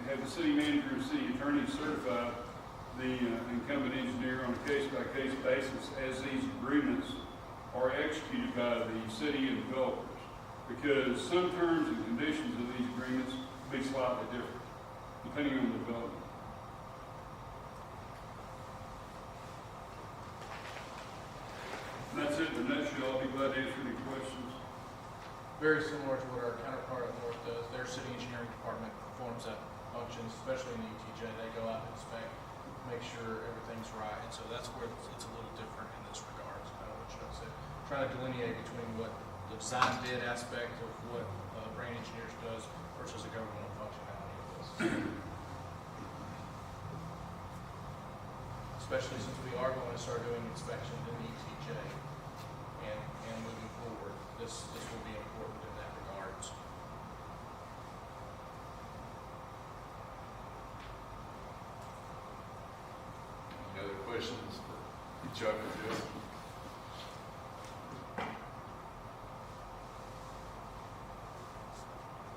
Speaker 8: have the city manager and city attorney certify the incumbent engineer on a case-by-case basis as these agreements are executed by the city and developers. Because some terms and conditions of these agreements will be slightly different, depending on the development. And that's it in a nutshell. I'll be glad to answer any questions.
Speaker 5: Very similar to what our counterpart up north does. Their city engineering department performs that function, especially in the ETJ. They go out and inspect, make sure everything's right. And so that's where it's a little different in this regard. So kind of what Chuck said. Trying to delineate between what the design bid aspect of what Brain Engineers does versus a governmental functionality of this. Especially since we are going to start doing inspections in the ETJ and moving forward, this will be important in that regards.
Speaker 3: Any other questions for Chuck or Jill?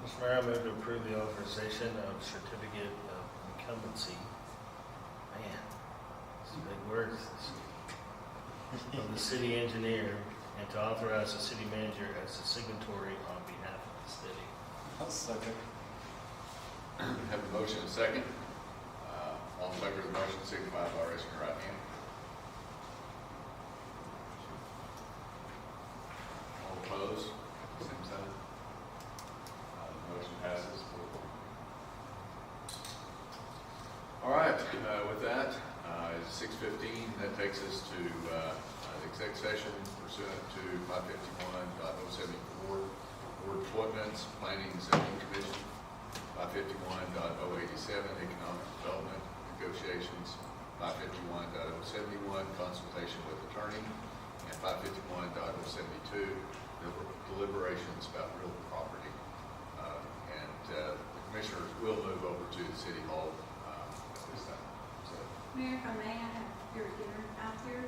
Speaker 2: Mr. Mayor, I move to approve the authorization of certificate of incumbency. Man, it's big words. Of the city engineer and to authorize the city manager as the signatory on behalf of the city.
Speaker 1: I'll second.
Speaker 3: Have a motion and a second. All in favor of the motion, signify by raising your right hand. Opposed? Same sign. Motion passes. All right, with that, it's 6:15. That takes us to the exec session pursuant to 551.074, board appointments, planning and zoning commission, 551.087, economic development negotiations, 551.071, consultation with attorney, and 551.072, deliberations about real property. The commissioners will move over to the city hall at this time. So,
Speaker 7: Mayor, if I may, I have your dinner out there.